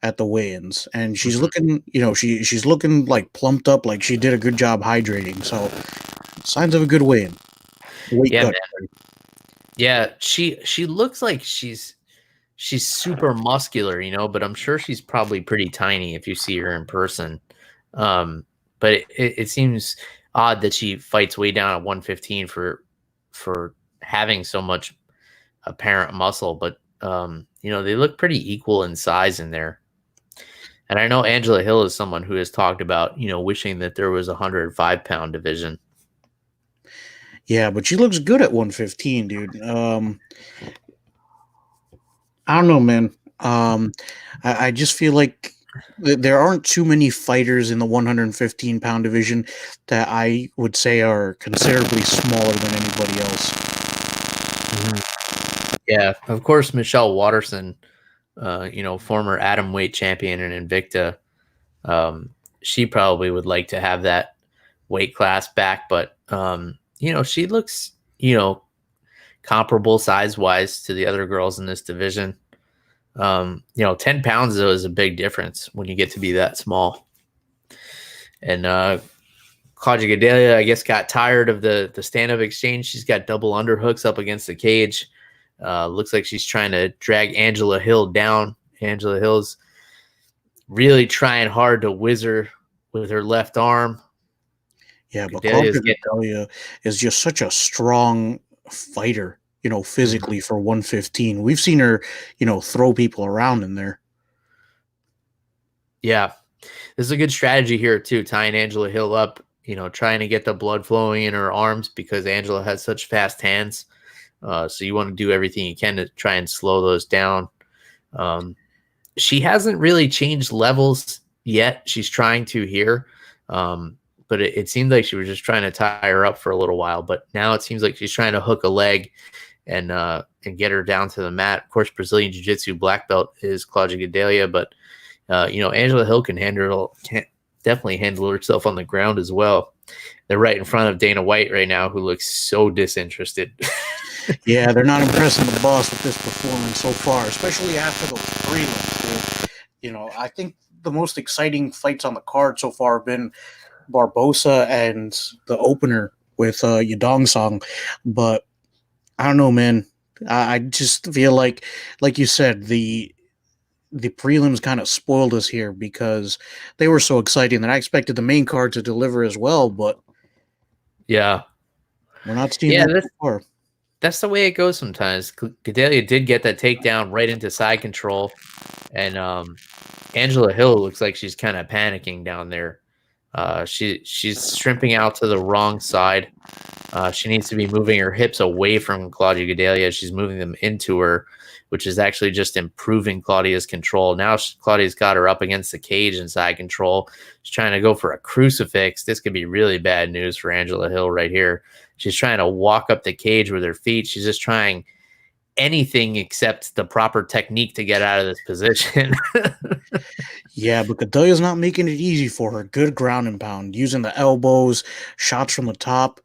at the weigh-ins, and she's looking, she's looking like plumped up, like she did a good job hydrating. So signs of a good weigh-in. Weight cut. Man. Yeah, she looks like she's super muscular, but I'm sure she's probably pretty tiny if you see her in person. But it seems odd that she fights way down at 115 for having so much apparent muscle, but they look pretty equal in size in there. And I know Angela Hill is someone who has talked about, wishing that there was a 105-pound division. Yeah, but she looks good at 115, dude. I don't know, man. I just feel like there aren't too many fighters in the 115-pound division that I would say are considerably smaller than anybody else. Mm-hmm. Yeah, of course, Michelle Watterson, former atomweight champion and Invicta, she probably would like to have that weight class back, but she looks, comparable size-wise to the other girls in this division. 10 pounds, though, is a big difference when you get to be that small. And Claudia Gadelha, I guess, got tired of the stand-up exchange. She's got double underhooks up against the cage. Looks like she's trying to drag Angela Hill down. Angela Hill's really trying hard to whiz her with her left arm. Yeah, but Claudia Gadelha is just such a strong fighter, physically for 115. We've seen her, throw people around in there. Yeah. This is a good strategy here, too, tying Angela Hill up, trying to get the blood flowing in her arms because Angela has such fast hands. So you want to do everything you can to try and slow those down. She hasn't really changed levels yet. She's trying to here. But it seemed like she was just trying to tie her up for a little while. But now it seems like she's trying to hook a leg and get her down to the mat. Of course, Brazilian Jiu-Jitsu black belt is Claudia Gadelha, but Angela Hill can definitely handle herself on the ground as well. They're right in front of Dana White right now, who looks so disinterested. Yeah, they're not impressing the boss with this performance so far, especially after those prelims, dude. I think the most exciting fights on the card so far have been Barboza and the opener with Yadong song, but I don't know, man. I just feel like you said, the prelims kind of spoiled us here because they were so exciting that I expected the main card to deliver as well, but yeah, we're not seeing that before. That's the way it goes sometimes. Gadelha did get that takedown right into side control, and Angela Hill looks like she's kind of panicking down there. She's shrimping out to the wrong side. She needs to be moving her hips away from Claudia Gadelha. She's moving them into her, which is actually just improving Claudia's control. Now Claudia's got her up against the cage in side control. She's trying to go for a crucifix. This could be really bad news for Angela Hill right here. She's trying to walk up the cage with her feet. She's just trying anything except the proper technique to get out of this position. Yeah, but Gadelha's not making it easy for her. Good ground and pound, using the elbows, shots from the top.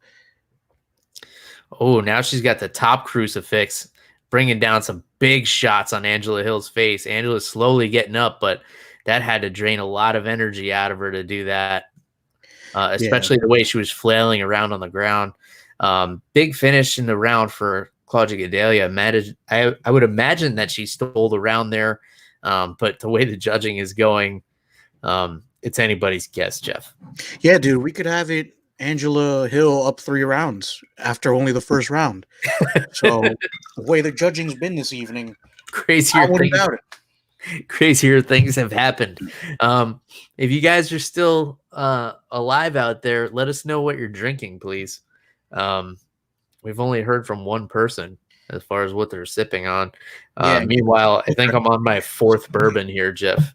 Oh, now she's got the top crucifix, bringing down some big shots on Angela Hill's face. Angela's slowly getting up, but that had to drain a lot of energy out of her to do that, especially the way she was flailing around on the ground. Big finish in the round for Claudia Gadelha. I would imagine that she stole the round there, but the way the judging is going, it's anybody's guess, Jeff. Yeah, dude, we could have it Angela Hill up 3 rounds after only the first round. So the way the judging's been this evening, crazier things have happened. If you guys are still alive out there, let us know what you're drinking, please. We've only heard from one person as far as what they're sipping on. Meanwhile, I think I'm on my 4th bourbon here, Jeff.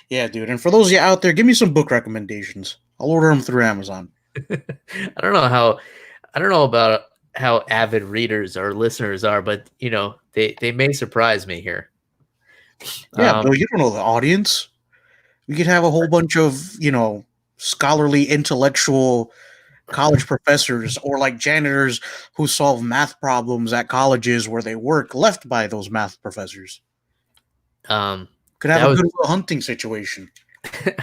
Yeah, dude. And for those of you out there, give me some book recommendations. I'll order them through Amazon. I don't know about how avid readers or listeners are, but they may surprise me here. Yeah, Bill, you don't know the audience. We could have a whole bunch of, scholarly, intellectual college professors or like janitors who solve math problems at colleges where they work, left by those math professors. Could have a good hunting situation.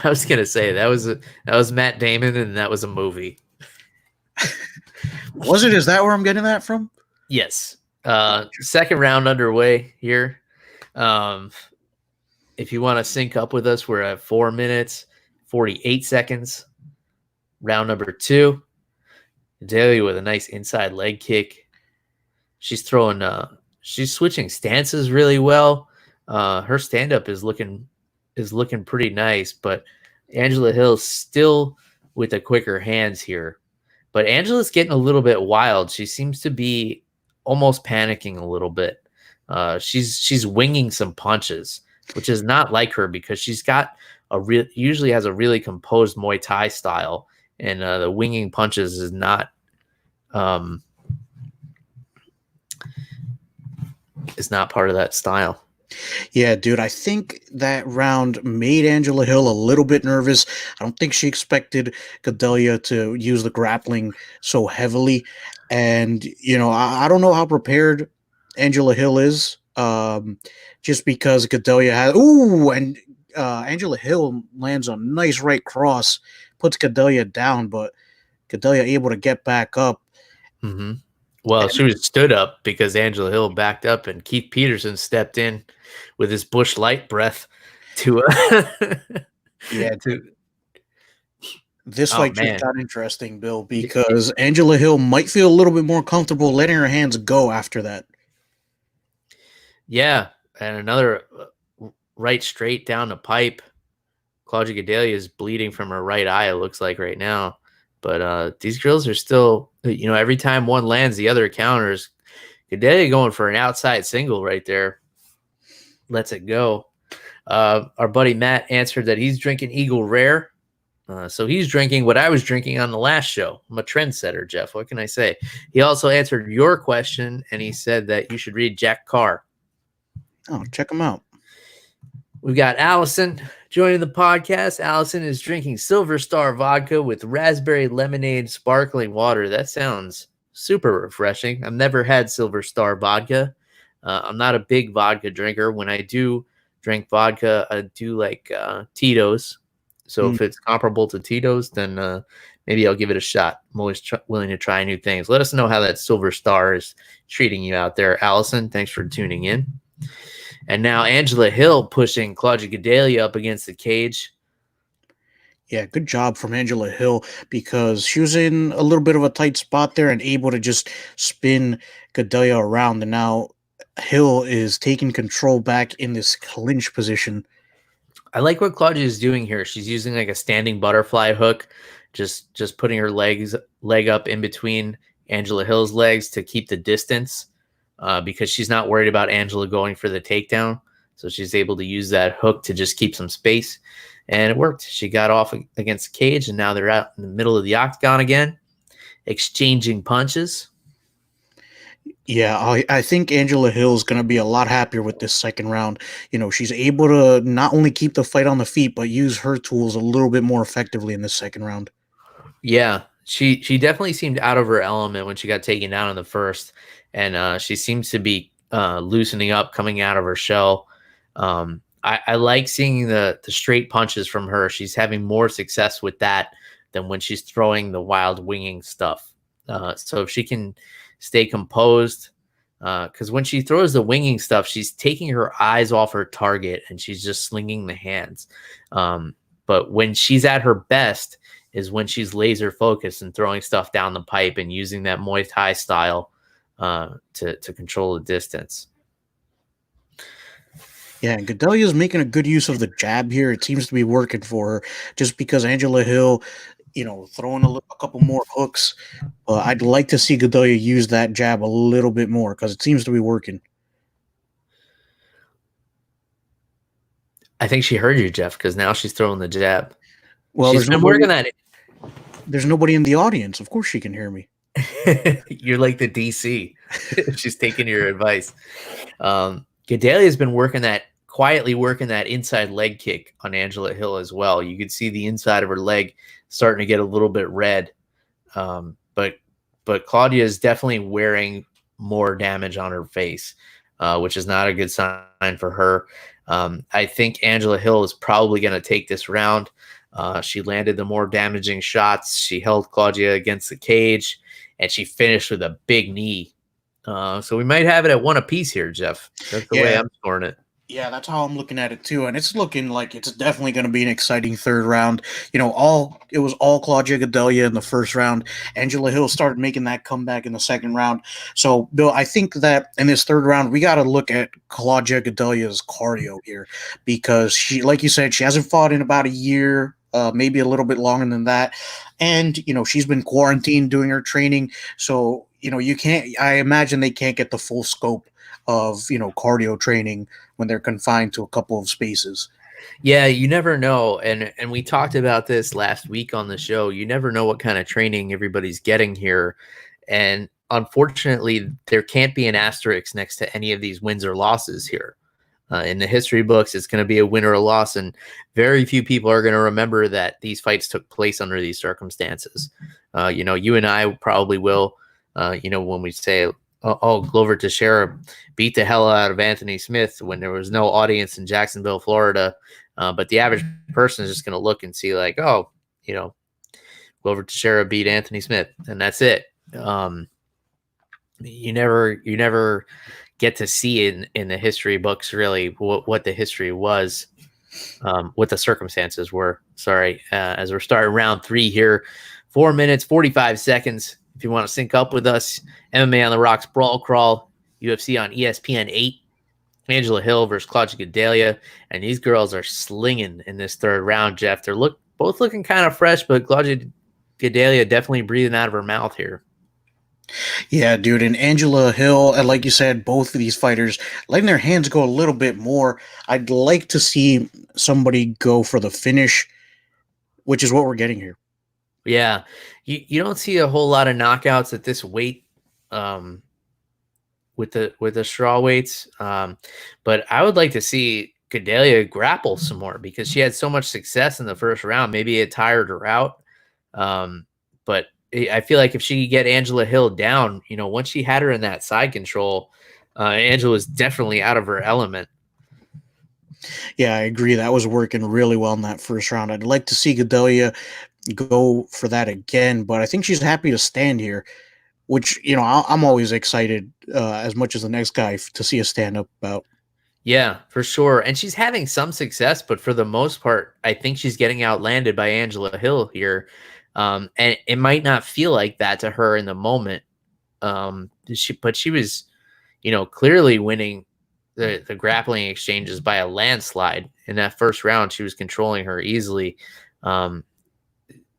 I was gonna say that was Matt Damon, and that was a movie. Was it? Is that where I'm getting that from? Yes. Second round underway here. If you want to sync up with us, we're at 4 minutes, 48 seconds. Round number 2. Gadelha with a nice inside leg kick. She's switching stances really well. Her stand-up is looking pretty nice, but Angela Hill's still with the quicker hands here. But Angela's getting a little bit wild. She seems to be almost panicking a little bit. She's winging some punches, which is not like her because she's got usually has a really composed Muay Thai style, and the winging punches is not part of that style. Yeah, dude, I think that round made Angela Hill a little bit nervous. I don't think she expected Gadelha to use the grappling so heavily. And, I don't know how prepared Angela Hill is, just because Gadelha has... Ooh, and Angela Hill lands a nice right cross, puts Gadelha down, but Gadelha able to get back up. Mm-hmm. Well, she was stood up because Angela Hill backed up, and Keith Peterson stepped in with his Bush Light breath to This fight just got interesting, Bill, because Angela Hill might feel a little bit more comfortable letting her hands go after that. Yeah, and another right straight down the pipe. Claudia Gadelha is bleeding from her right eye, it looks like right now. But these girls are still, every time one lands, the other counters. Gadelha going for an outside single right there. Lets it go. Our buddy Matt answered that he's drinking Eagle Rare. So he's drinking what I was drinking on the last show. I'm a trendsetter, Jeff. What can I say? He also answered your question, and he said that you should read Jack Carr. Oh, check him out. We've got Allison joining the podcast. Allison is drinking Silver Star vodka with raspberry lemonade sparkling water. That sounds super refreshing. I've never had Silver Star vodka. I'm not a big vodka drinker. When I do drink vodka, I do like Tito's. So if it's comparable to Tito's, then maybe I'll give it a shot. I'm always willing to try new things. Let us know how that Silver Star is treating you out there. Allison, thanks for tuning in. And now Angela Hill pushing Claudia Gadelha up against the cage. Yeah, good job from Angela Hill, because she was in a little bit of a tight spot there and able to just spin Gadelha around. And now Hill is taking control back in this clinch position. I like what Claudia is doing here. She's using like a standing butterfly hook, just putting her leg up in between Angela Hill's legs to keep the distance, because she's not worried about Angela going for the takedown. So she's able to use that hook to just keep some space. And it worked. She got off against the cage, and now they're out in the middle of the octagon again, exchanging punches. Yeah, I think Angela Hill is going to be a lot happier with this second round. She's able to not only keep the fight on the feet, but use her tools a little bit more effectively in this second round. Yeah, she definitely seemed out of her element when she got taken down in the first, and she seems to be loosening up, coming out of her shell. I like seeing the straight punches from her. She's having more success with that than when she's throwing the wild winging stuff. So if she can stay composed, because when she throws the winging stuff, she's taking her eyes off her target and she's just slinging the hands. But when she's at her best is when she's laser focused and throwing stuff down the pipe and using that Muay Thai style to control the distance. Yeah, and Gadelha is making a good use of the jab here. It seems to be working for her, just because Angela Hill, throwing a couple more hooks. I'd like to see Gadelha use that jab a little bit more, because it seems to be working. I think she heard you, Jeff, because now she's throwing the jab. Well, she's been working at it. There's nobody in the audience. Of course she can hear me. You're like the DC. She's taking your advice. Gadelha has been quietly working that inside leg kick on Angela Hill as well. You could see the inside of her leg starting to get a little bit red. But Claudia is definitely wearing more damage on her face, which is not a good sign for her. I think Angela Hill is probably going to take this round. She landed the more damaging shots. She held Claudia against the cage, and she finished with a big knee. So we might have it at one apiece here, Jeff. That's the way I'm scoring it. Yeah, that's how I'm looking at it too, and it's looking like it's definitely going to be an exciting third round. It was all Claudia Gadelha in the first round. Angela Hill started making that comeback in the second round. So, Bill, I think that in this third round, we got to look at Claudia Gadelha's cardio here, because she, like you said, she hasn't fought in about a year, maybe a little bit longer than that, and she's been quarantined doing her training. So, I imagine they can't get the full scope of cardio training when they're confined to a couple of spaces. Yeah, you never know. And we talked about this last week on the show. You never know what kind of training everybody's getting here. And unfortunately, there can't be an asterisk next to any of these wins or losses here. In the history books, it's going to be a win or a loss. And very few people are going to remember that these fights took place under these circumstances. You and I probably will, when we say, Glover Teixeira beat the hell out of Anthony Smith when there was no audience in Jacksonville, Florida. But the average person is just going to look and see like, Glover Teixeira beat Anthony Smith, and that's it. You never get to see in the history books really what the history was, what the circumstances were. Sorry, as we're starting round 3 here, 4 minutes 45 seconds. If you want to sync up with us, MMA on the Rocks Brawl Crawl, UFC on ESPN 8. Angela Hill versus Claudia Gadelha, and these girls are slinging in this third round, Jeff. They're both looking kind of fresh, but Claudia Gadelha definitely breathing out of her mouth here. Yeah, dude, and Angela Hill, and like you said, both of these fighters letting their hands go a little bit more. I'd like to see somebody go for the finish, which is what we're getting here. Yeah, you don't see a whole lot of knockouts at this weight. With the straw weights. But I would like to see Gadelha grapple some more because she had so much success in the first round. Maybe it tired her out. But I feel like if she could get Angela Hill down, once she had her in that side control, Angela was definitely out of her element. Yeah, I agree. That was working really well in that first round. I'd like to see Gadelha go for that again, but I think she's happy to stand here, which, I'm always excited as much as the next guy to see a stand-up bout. Yeah, for sure. And she's having some success, but for the most part, I think she's getting outlanded by Angela Hill here. And it might not feel like that to her in the moment. But she was, clearly winning the grappling exchanges by a landslide. In that first round, she was controlling her easily.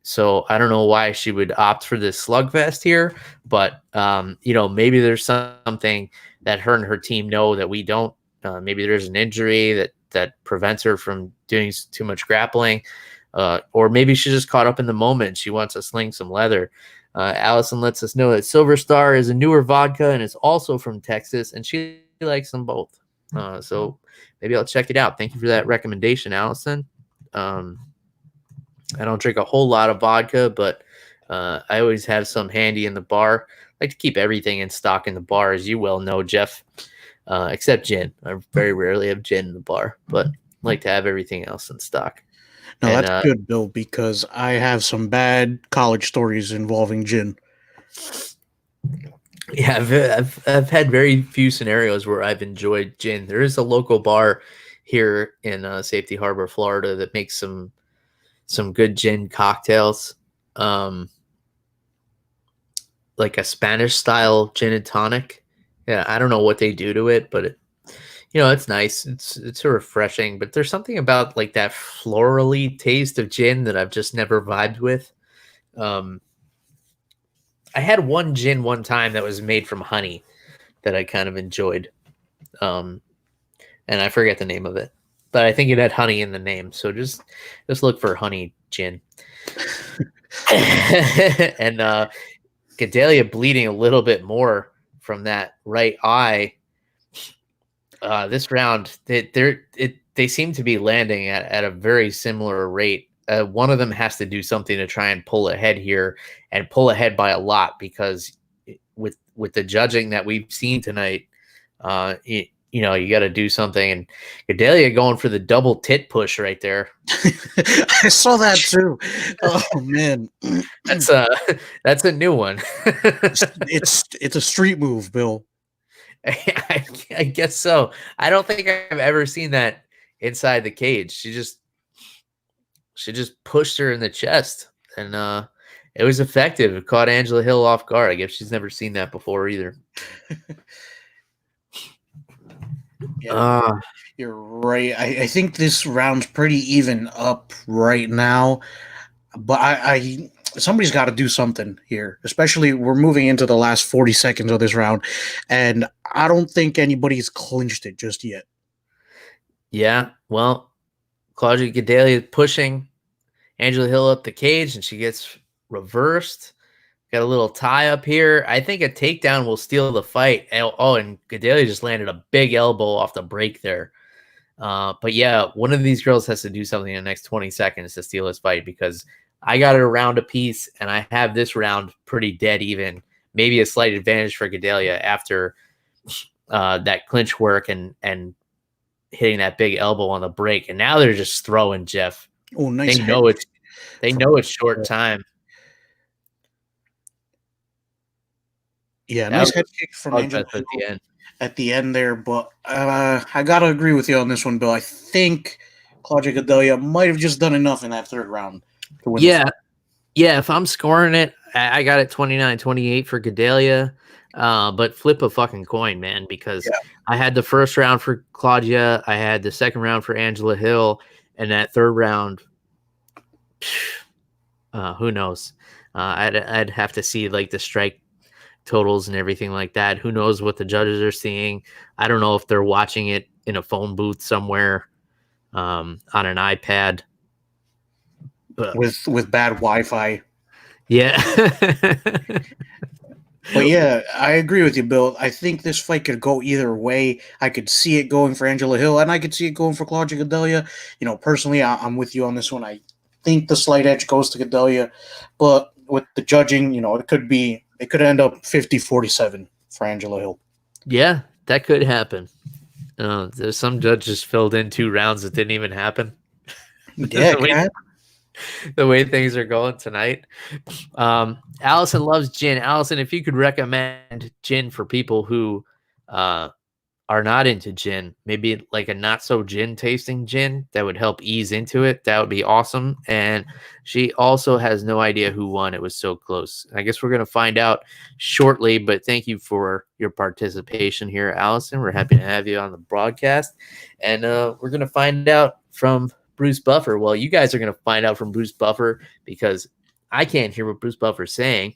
So I don't know why she would opt for this slugfest here, but maybe there's something that her and her team know that we don't. Maybe there's an injury that prevents her from doing too much grappling, or maybe she just caught up in the moment. She wants to sling some leather. Allison lets us know that Silver Star is a newer vodka and is also from Texas, and she likes them both. So maybe I'll check it out. Thank you for that recommendation, Allison. I don't drink a whole lot of vodka, but I always have some handy in the bar. I like to keep everything in stock in the bar, as you well know, Jeff, except gin. I very rarely have gin in the bar, but I like to have everything else in stock. No, that's good, Bill, because I have some bad college stories involving gin. Yeah, I've had very few scenarios where I've enjoyed gin. There is a local bar here in Safety Harbor, Florida, that makes some good gin cocktails, like a Spanish style gin and tonic. Yeah, I don't know what they do to it, but it's nice. It's refreshing, but there's something about like that florally taste of gin that I've just never vibed with. I had one gin one time that was made from honey that I kind of enjoyed. And I forget the name of it, but I think it had honey in the name. So just look for honey gin. And Gadelha bleeding a little bit more from that right eye. This round, they seem to be landing at a very similar rate. One of them has to do something to try and pull ahead here, and pull ahead by a lot, because with the judging that we've seen tonight, you got to do something. And Gadelha going for the double tit push right there. I saw that too. Oh man, that's a new one. it's a street move, Bill. I guess so. I don't think I've ever seen that inside the cage. She just pushed her in the chest, and it was effective. It caught Angela Hill off guard. I guess she's never seen that before either. Yeah, you're right. I think this round's pretty even up right now, but I somebody's got to do something here. Especially we're moving into the last 40 seconds of this round, and I don't think anybody's clinched it just yet. Yeah, well, Claudia Gadelha is pushing Angela Hill up the cage, and she gets reversed. Got a little tie up here. I think a takedown will steal the fight. Oh, and Gadelha just landed a big elbow off the break there. But yeah, one of these girls has to do something in the next 20 seconds to steal this fight, because I got it a round apiece, and I have this round pretty dead even. Maybe a slight advantage for Gadelha after that clinch work and hitting that big elbow on the break. And now they're just throwing, Jeff. Oh, nice. They know it's short time. Yeah, That nice was head kick from a Angela slugfest at the end. at the end there, but I gotta agree with you on this one, Bill. I think Claudia Gadelha might have just done enough in that third round to win the Yeah, fight. yeah. If I'm scoring it, I got it 29-28 for Gadelha. But flip a fucking coin, man, because Yeah. I had the first round for Claudia, I had the second round for Angela Hill, and that third round, who knows? I'd have to see like the strike totals and everything like that. Who knows what the judges are seeing? I don't know if they're watching it in a phone booth somewhere, on an iPad. But With bad Wi-Fi. yeah. But yeah, I agree with you, Bill. I think this fight could go either way. I could see it going for Angela Hill, and I could see it going for Claudia Gadelha. Personally, I'm with you on this one. I think the slight edge goes to Gadelha, but with the judging, it could end up 50-47 for Angela Hill. Yeah, that could happen. There's some judges filled in 2 rounds that didn't even happen. Yeah, the way things are going tonight. Allison loves gin. Allison, if you could recommend gin for people who are not into gin, maybe like a not so gin tasting gin that would help ease into it, that would be awesome. And she also has no idea who won. It was so close. I guess we're going to find out shortly, but thank you for your participation here, Allison. We're happy to have you on the broadcast. And we're going to find out from Bruce Buffer. Well, you guys are going to find out from Bruce Buffer because I can't hear what Bruce Buffer's saying.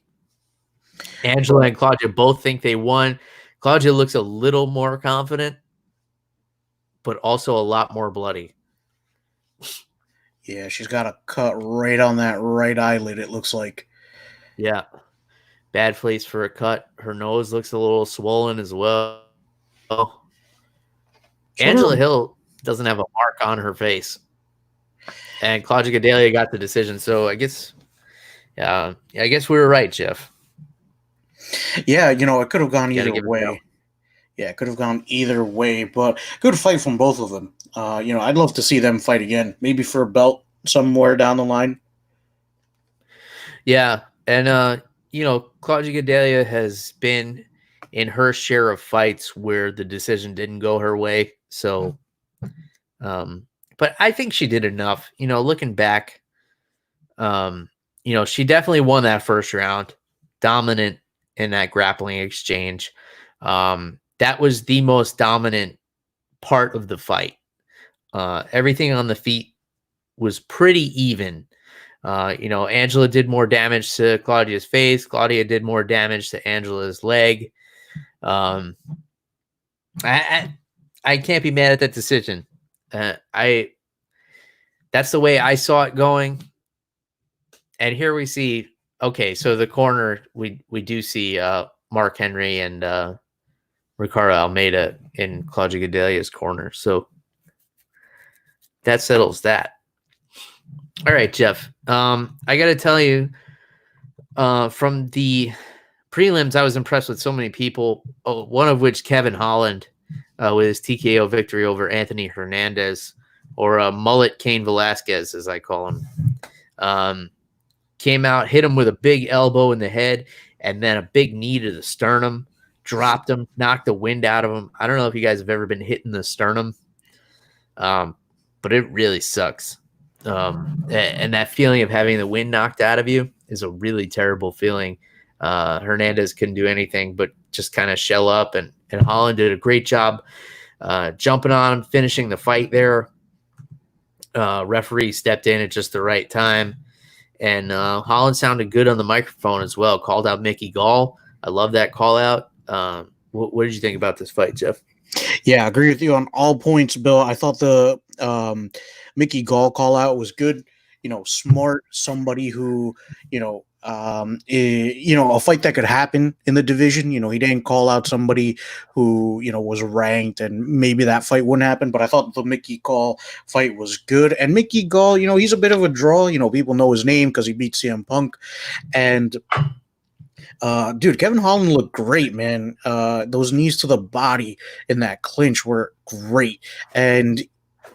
Angela and Claudia both think they won. Claudia looks a little more confident, but also a lot more bloody. Yeah, she's got a cut right on that right eyelid, it looks like. Yeah. Bad place for a cut. Her nose looks a little swollen as well. Angela Hill doesn't have a mark on her face. And Claudia Gadelha got the decision. So I guess we were right, Jeff. Yeah, it could have gone either way. Yeah, it could have gone either way, but good fight from both of them. I'd love to see them fight again, maybe for a belt somewhere down the line. Yeah, and Claudia Gadelha has been in her share of fights where the decision didn't go her way. So, but I think she did enough. Looking back, she definitely won that first round, dominant in that grappling exchange. That was the most dominant part of the fight. Everything on the feet was pretty even. Angela did more damage to Claudia's face. Claudia did more damage to Angela's leg. I can't be mad at that decision. That's the way I saw it going. And here we see, okay, so the corner, we do see Mark Henry and Ricardo Almeida in Claudia Gadelha's corner. So that settles that. All right, Jeff. I got to tell you, from the prelims, I was impressed with so many people, one of which Kevin Holland with his TKO victory over Anthony Hernandez, or Mullet Cain Velasquez, as I call him. Came out, hit him with a big elbow in the head, and then a big knee to the sternum. Dropped him, knocked the wind out of him. I don't know if you guys have ever been hit in the sternum, but it really sucks. And that feeling of having the wind knocked out of you is a really terrible feeling. Hernandez couldn't do anything but just kind of shell up, and Holland did a great job jumping on him, finishing the fight there. Referee stepped in at just the right time, and Holland sounded good on the microphone as well. Called out Mickey Gall. I love that call out. What did you think about this fight, Jeff? Yeah, I agree with you on all points, Bill. I thought the Mickey Gall call out was good. Smart, somebody who, a fight that could happen in the division. He didn't call out somebody who, was ranked, and maybe that fight wouldn't happen. But I thought the Mickey Gall fight was good. And Mickey Gall, he's a bit of a draw. People know his name because he beat CM Punk. And dude, Kevin Holland looked great, man. Those knees to the body in that clinch were great. And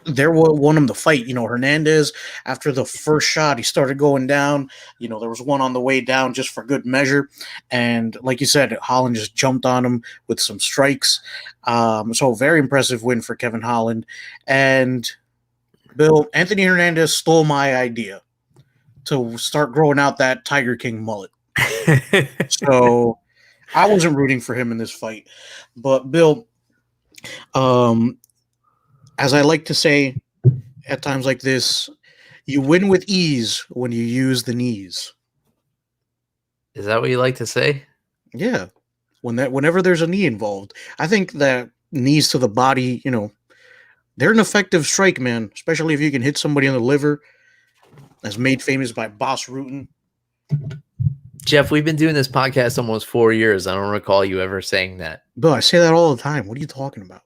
There won him the fight. Hernandez, after the first shot, he started going down. There was one on the way down just for good measure. And like you said, Holland just jumped on him with some strikes. So very impressive win for Kevin Holland. And Bill, Anthony Hernandez stole my idea to start growing out that Tiger King mullet. So I wasn't rooting for him in this fight. But Bill, as I like to say at times like this, you win with ease when you use the knees. Is that what you like to say? Yeah. Whenever there's a knee involved, I think that knees to the body, they're an effective strike, man, especially if you can hit somebody in the liver, as made famous by Boss Rutan. Jeff, we've been doing this podcast almost 4 years. I don't recall you ever saying that. Bill, I say that all the time. What are you talking about?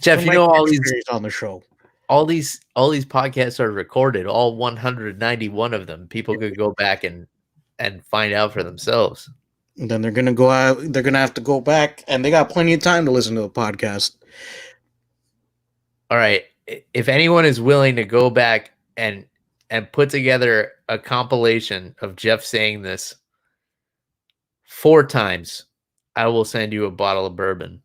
Jeff, you know all these on the show. All these podcasts are recorded, all 191 of them. People could go back and find out for themselves. And then they're gonna go out, they're gonna have to go back, and they got plenty of time to listen to the podcast. All right. If anyone is willing to go back and put together a compilation of Jeff saying this 4 times, I will send you a bottle of bourbon.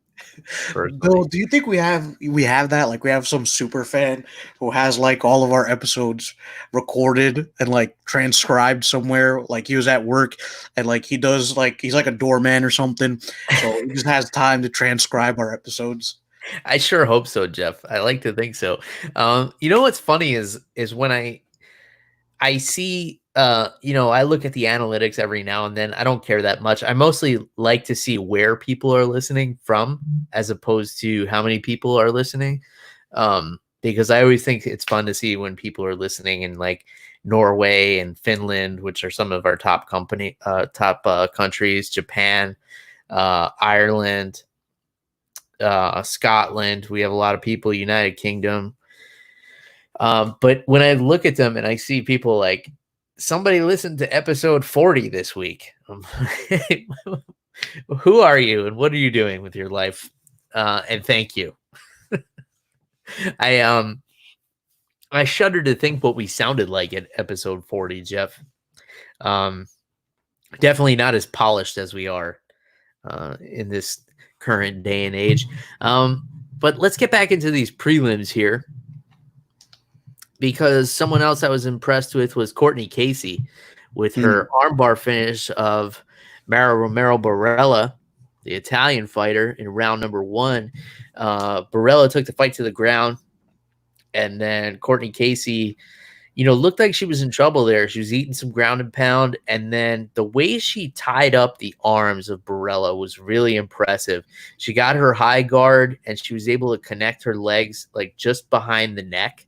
Bill, do you think we have that? Like, we have some super fan who has like all of our episodes recorded and like transcribed somewhere. Like, he was at work and like he does, like, he's like a doorman or something, so he just has time to transcribe our episodes. I sure hope so, Jeff. I like to think so. You know what's funny is when I see, I look at the analytics every now and then. I don't care that much. I mostly like to see where people are listening from as opposed to how many people are listening. Because I always think it's fun to see when people are listening in like Norway and Finland, which are some of our top countries, Japan, Ireland, Scotland. We have a lot of people, United Kingdom. But when I look at them and I see people like, somebody listened to episode 40 this week. Who are you and what are you doing with your life? And thank you. I shudder to think what we sounded like at episode 40, Jeff. Definitely not as polished as we are in this current day and age. But let's get back into these prelims here, because someone else I was impressed with was Courtney Casey with her armbar finish of Romero Borella, the Italian fighter, in round number 1. Borella took the fight to the ground, and then Courtney Casey, looked like she was in trouble there. She was eating some ground and pound, and then the way she tied up the arms of Borella was really impressive. She got her high guard, and she was able to connect her legs like just behind the neck.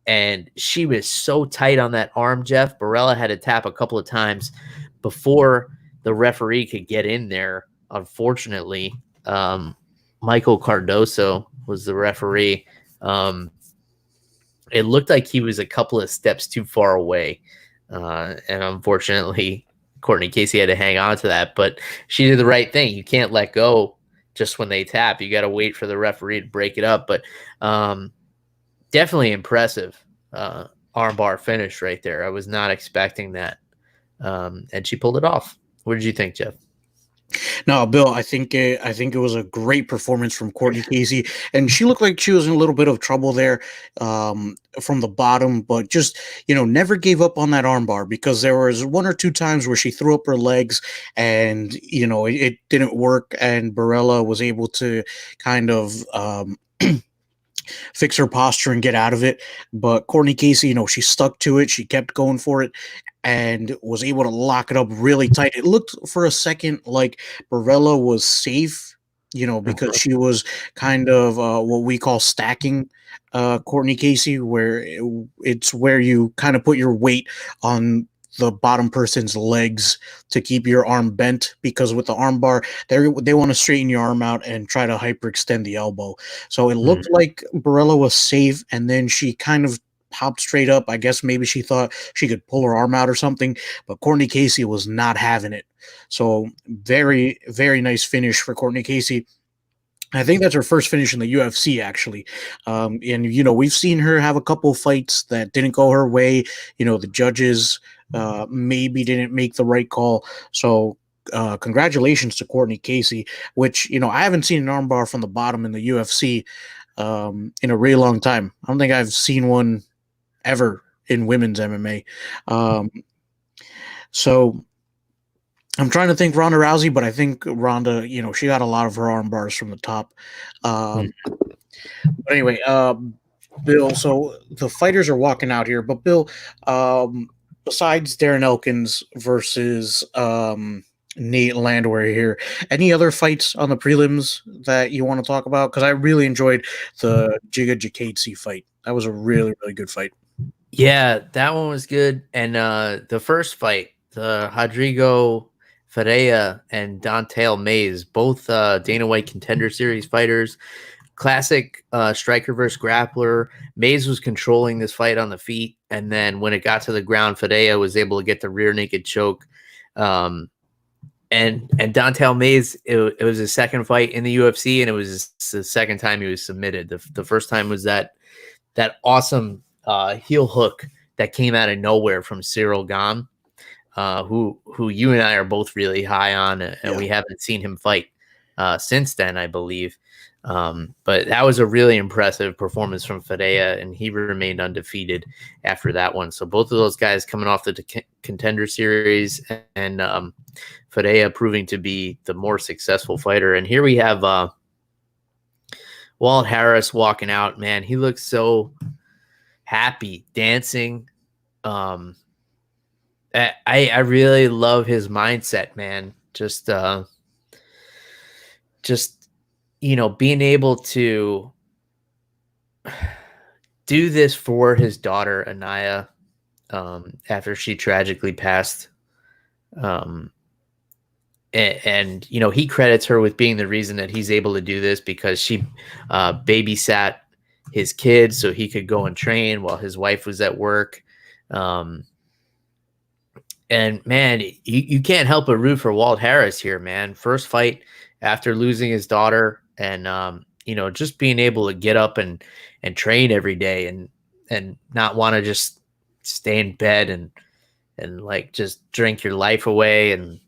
And she was so tight on that arm, Jeff. Borella had to tap a couple of times before the referee could get in there. Unfortunately, Michael Cardoso was the referee. It looked like he was a couple of steps too far away. And unfortunately, Courtney Casey had to hang on to that. But she did the right thing. You can't let go just when they tap. You got to wait for the referee to break it up. But definitely impressive armbar finish right there. I was not expecting that. And she pulled it off. What did you think, Jeff? No, Bill, I think it was a great performance from Courtney Casey, and she looked like she was in a little bit of trouble there from the bottom, but just, never gave up on that armbar, because there was 1 or 2 times where she threw up her legs and, it didn't work, and Borella was able to kind of fix her posture and get out of it. But Courtney Casey, she stuck to it. She kept going for it and was able to lock it up really tight. It looked for a second like Borella was safe, because she was kind of what we call stacking Courtney Casey, where it's where you kind of put your weight on the bottom person's legs to keep your arm bent, because with the arm bar, they want to straighten your arm out and try to hyperextend the elbow. So it looked like Borella was safe, and then she kind of popped straight up. I guess maybe she thought she could pull her arm out or something, but Courtney Casey was not having it. So very, very nice finish for Courtney Casey. I think that's her first finish in the UFC, actually. And, you know, we've seen her have a couple of fights that didn't go her way. You know, the judges maybe didn't make the right call. So, congratulations to Cortney Casey, which, you know, I haven't seen an armbar from the bottom in the UFC in a really long time. I don't think I've seen one ever in women's MMA. So, I'm trying to think Ronda Rousey, but I think Ronda, you know, she got a lot of her arm bars from the top. But anyway, Bill, so the fighters are walking out here, but Bill, besides Darren Elkins versus Nate Landwehr here, any other fights on the prelims that you want to talk about? Because I really enjoyed the Giga Chikadze fight. That was a really, really good fight. Yeah, that one was good. And the first fight, the Rodrigo Ferreira and Don'Tale Mayes, both Dana White Contender Series fighters. Classic striker versus grappler. Mayes was controlling this fight on the feet, and then when it got to the ground, Ferreira was able to get the rear naked choke. And Don'Tale Mayes, it was his second fight in the UFC, and it was the second time he was submitted. The first time was that awesome heel hook that came out of nowhere from Cyril Gane, who you and I are both really high on, and we haven't seen him fight since then, I believe. But that was a really impressive performance from Ferreira, and he remained undefeated after that one. So both of those guys coming off the Contender Series, and Ferreira proving to be the more successful fighter. And here we have Walt Harris walking out. Man, he looks so happy, dancing. I really love his mindset, man. Just you know, being able to do this for his daughter Anaya after she tragically passed. And you know, he credits her with being the reason that he's able to do this, because she babysat his kids so he could go and train while his wife was at work. And man, you can't help but root for Walt Harris here, man. First fight after losing his daughter, and you know, just being able to get up and train every day, and not want to just stay in bed and like just drink your life away and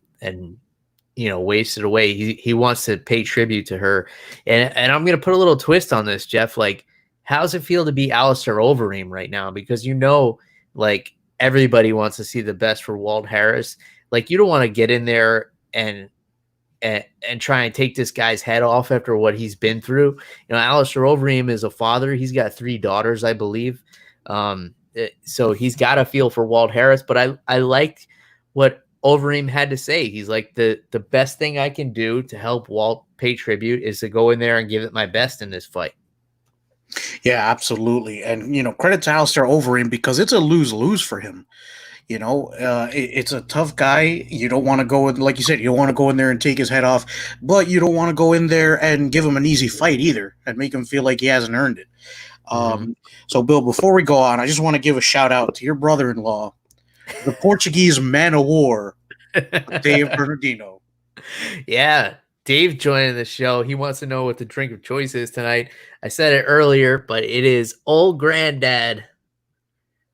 you know, waste it away. He wants to pay tribute to her. And I'm gonna put a little twist on this, Jeff. Like, how's it feel to be Alistair Overeem right now? Because, you know, like, everybody wants to see the best for Walt Harris. Like, you don't want to get in there and try and take this guy's head off after what he's been through. You know, Alistair Overeem is a father. He's got 3 daughters, I believe. So he's got a feel for Walt Harris. But I liked what Overeem had to say. He's like, the best thing I can do to help Walt pay tribute is to go in there and give it my best in this fight. Yeah, absolutely. And, you know, credit to Alistair Overeem, because it's a lose-lose for him. You know, it's a tough guy. You don't want to go in, like you said, you don't want to go in there and take his head off, but you don't want to go in there and give him an easy fight either and make him feel like he hasn't earned it. So, Bill, before we go on, I just want to give a shout out to your brother-in-law, the Portuguese man of war, Dave Bernardino. Yeah, Dave joining the show. He wants to know what the drink of choice is tonight. I said it earlier, but it is Old Granddad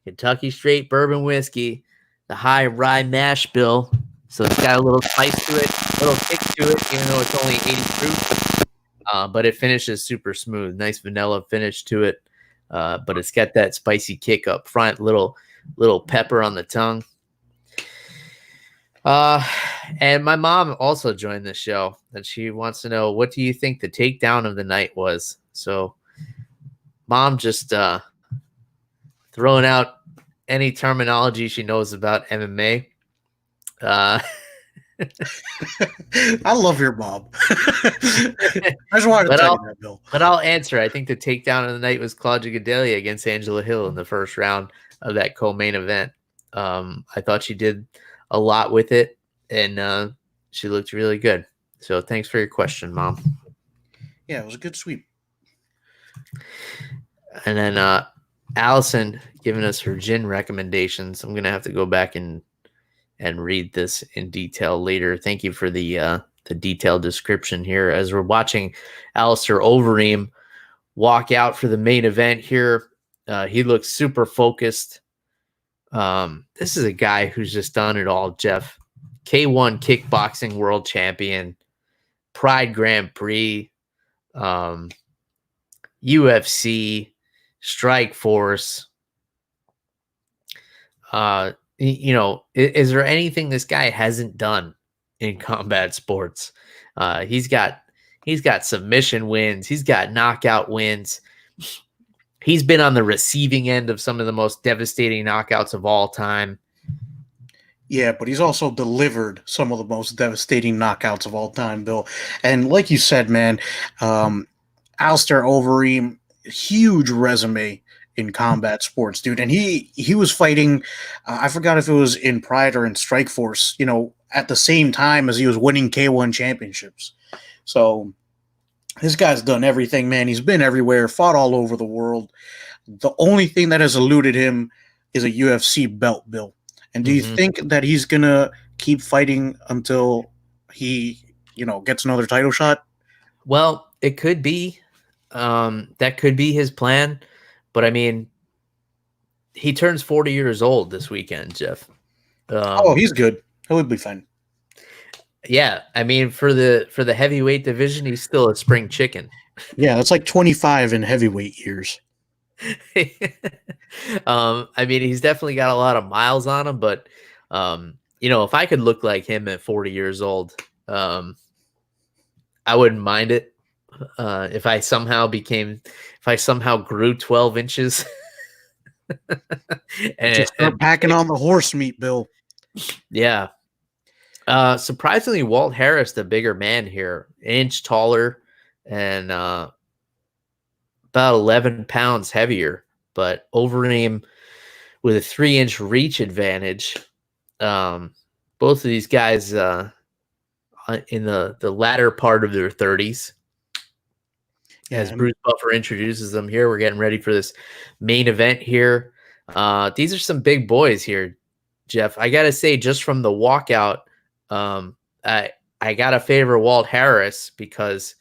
Kentucky Straight Bourbon Whiskey, the high rye mash bill. So it's got a little spice to it, a little kick to it, even though it's only 80 proof. But it finishes super smooth. Nice vanilla finish to it. But it's got that spicy kick up front, little pepper on the tongue. And my mom also joined the show, and she wants to know, what do you think the takedown of the night was? So Mom just throwing out any terminology she knows about MMA. I love your mom. I just wanted to tell you that, Bill. But I'll answer. I think the takedown of the night was Claudia Gadelha against Angela Hill in the first round of that co-main event. I thought she did a lot with it, and she looked really good. So thanks for your question, Mom. Yeah, it was a good sweep. And then Allison giving us her gin recommendations. I'm going to have to go back and read this in detail later. Thank you for the the detailed description here as we're watching Alistair Overeem walk out for the main event here. He looks super focused. This is a guy who's just done it all, Jeff. K1 kickboxing world champion, Pride Grand Prix, UFC, Strike Force. Is there anything this guy hasn't done in combat sports? He's got submission wins. He's got knockout wins. He's been on the receiving end of some of the most devastating knockouts of all time. Yeah, but he's also delivered some of the most devastating knockouts of all time, Bill. And like you said, man, Alistair Overeem, huge resume in combat sports, dude. And he was fighting, I forgot if it was in Pride or in Strike Force, at the same time as he was winning K1 championships. So this guy's done everything, man. He's been everywhere, fought all over the world. The only thing that has eluded him is a UFC belt, Bill. And do you think that he's going to keep fighting until he, gets another title shot? Well, it could be. That could be his plan. But, I mean, he turns 40 years old this weekend, Jeff. He's good. He'll be fine. Yeah, I mean, for the heavyweight division, he's still a spring chicken. Yeah, that's like 25 in heavyweight years. I mean, he's definitely got a lot of miles on him, but if I could look like him at 40 years old, I wouldn't mind it. If I somehow grew 12 inches and just start packing on the horse meat, Bill. Yeah. Surprisingly, Walt Harris, the bigger man here, an inch taller and about 11 pounds heavier, but Overeem with a 3-inch reach advantage. Both of these guys in the latter part of their 30s. As Bruce Buffer introduces them here, we're getting ready for this main event here. These are some big boys here, Jeff. I got to say, just from the walkout, I got to favor Walt Harris because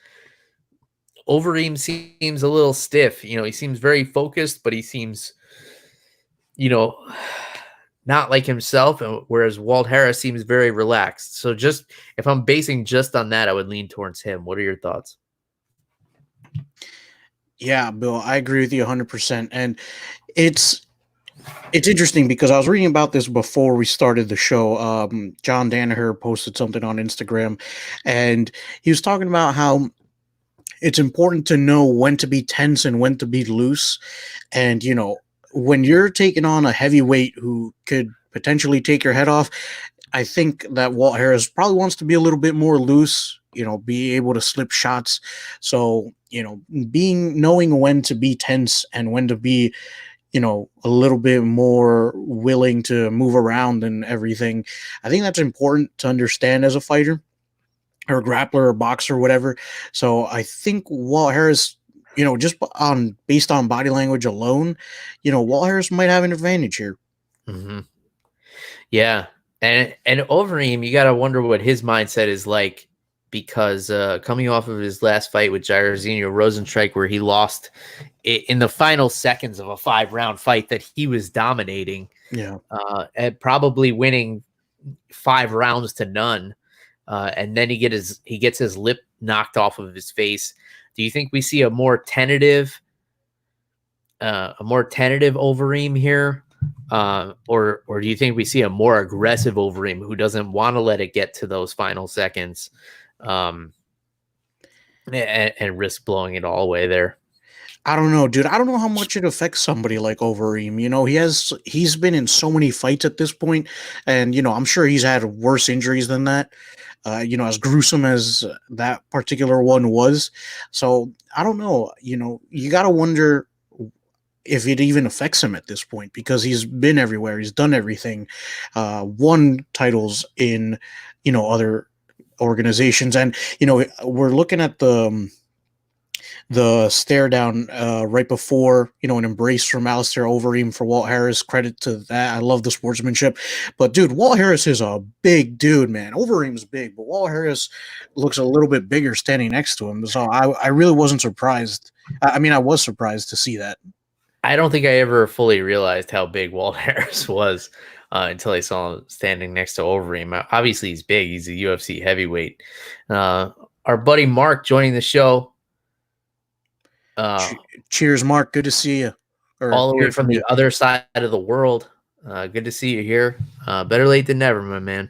Overeem seems a little stiff. He seems very focused, but he seems, not like himself, whereas Walt Harris seems very relaxed. So just if I'm basing just on that, I would lean towards him. What are your thoughts? Yeah, Bill, I agree with you 100%. And it's interesting because I was reading about this before we started the show. John Danaher posted something on Instagram, and he was talking about how it's important to know when to be tense and when to be loose. And, when you're taking on a heavyweight who could potentially take your head off, I think that Walt Harris probably wants to be a little bit more loose, be able to slip shots. So, knowing when to be tense and when to be, a little bit more willing to move around and everything. I think that's important to understand as a fighter or a grappler or boxer or whatever. So I think Walt Harris, just based on body language alone, Walt Harris might have an advantage here. Mm-hmm. Yeah. And Overeem, you got to wonder what his mindset is like, because coming off of his last fight with Jairzinho Rozenstruik, where he lost in the final seconds of a 5-round fight that he was dominating, and probably winning 5 rounds to none, and then he gets his lip knocked off of his face. Do you think we see a more tentative Overeem here? Or do you think we see a more aggressive Overeem who doesn't want to let it get to those final seconds, and risk blowing it all away there? I don't know, dude. I don't know how much it affects somebody like Overeem. He's been in so many fights at this point, and I'm sure he's had worse injuries than that. As gruesome as that particular one was. So I don't know. You got to wonder if it even affects him at this point, because he's been everywhere. He's done everything, won titles in, other organizations. And, we're looking at the The stare down right before, an embrace from Alistair Overeem for Walt Harris. Credit to that. I love the sportsmanship. But dude, Walt Harris is a big dude, man. Overeem's big, but Walt Harris looks a little bit bigger standing next to him. So I really wasn't surprised. I mean, I was surprised to see that. I don't think I ever fully realized how big Walt Harris was until I saw him standing next to Overeem. Obviously, he's big. He's a UFC heavyweight. Our buddy Mark joining the show. Cheers, Mark. Good to see you. All the way from the other side of the world. Good to see you here. Better late than never, my man.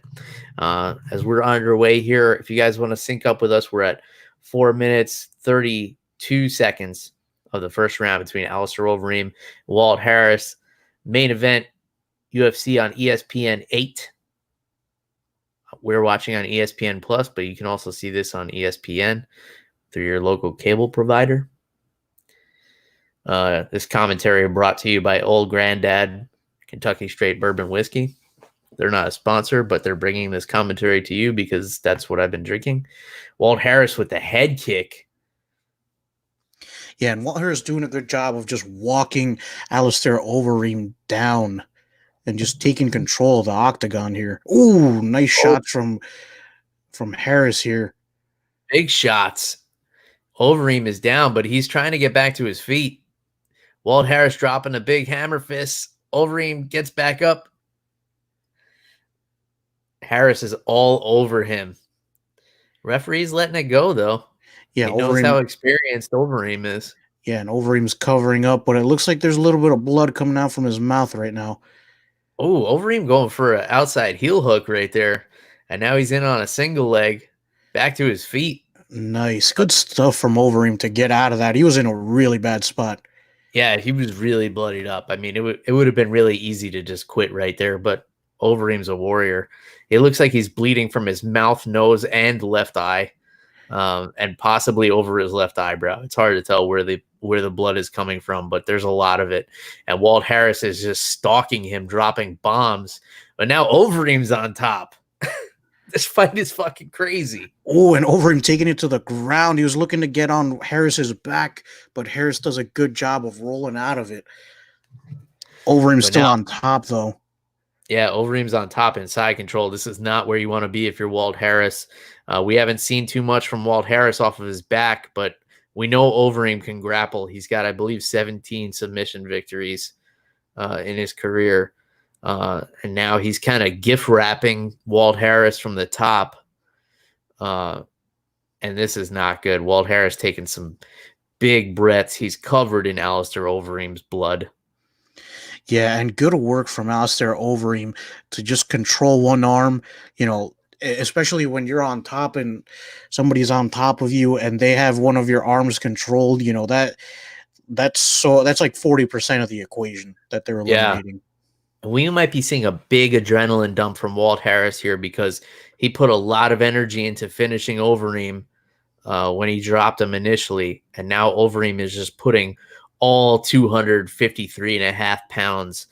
As we're underway here, if you guys want to sync up with us, we're at 4 minutes, 32 seconds of the first round between Alistair Overeem and Walt Harris. Main event, UFC on ESPN 8. We're watching on ESPN Plus, but you can also see this on ESPN through your local cable provider. This commentary brought to you by Old Granddad Kentucky Straight Bourbon Whiskey. They're not a sponsor, but they're bringing this commentary to you because that's what I've been drinking. Walt Harris with the head kick. Yeah, and Walt Harris doing a good job of just walking Alistair Overeem down and just taking control of the octagon here. Ooh, nice shots from Harris here. Big shots. Overeem is down, but he's trying to get back to his feet. Walt Harris dropping a big hammer fist. Overeem gets back up. Harris is all over him. Referee's letting it go, though. Yeah, he knows how experienced Overeem is. Yeah, and Overeem's covering up, but it looks like there's a little bit of blood coming out from his mouth right now. Oh, Overeem going for an outside heel hook right there. And now he's in on a single leg. Back to his feet. Nice. Good stuff from Overeem to get out of that. He was in a really bad spot. Yeah, he was really bloodied up. I mean, it would have been really easy to just quit right there, but Overeem's a warrior. It looks like he's bleeding from his mouth, nose, and left eye, and possibly over his left eyebrow. It's hard to tell where the blood is coming from, but there's a lot of it. And Walt Harris is just stalking him, dropping bombs. But now Overeem's on top. This fight is fucking crazy. Oh, and Overeem taking it to the ground. He was looking to get on Harris's back, but Harris does a good job of rolling out of it. Overeem's still on top, though. Yeah, Overeem's on top in side control. This is not where you want to be if you're Walt Harris. We haven't seen too much from Walt Harris off of his back, but we know Overeem can grapple. He's got, I believe, 17 submission victories in his career. And now he's kind of gift wrapping Walt Harris from the top. And this is not good. Walt Harris taking some big breaths. He's covered in Alistair Overeem's blood. Yeah, and good work from Alistair Overeem to just control one arm, especially when you're on top and somebody's on top of you and they have one of your arms controlled, that's like 40% of the equation that they're eliminating. Yeah. We might be seeing a big adrenaline dump from Walt Harris here because he put a lot of energy into finishing Overeem when he dropped him initially. And now Overeem is just putting all 253.5 pounds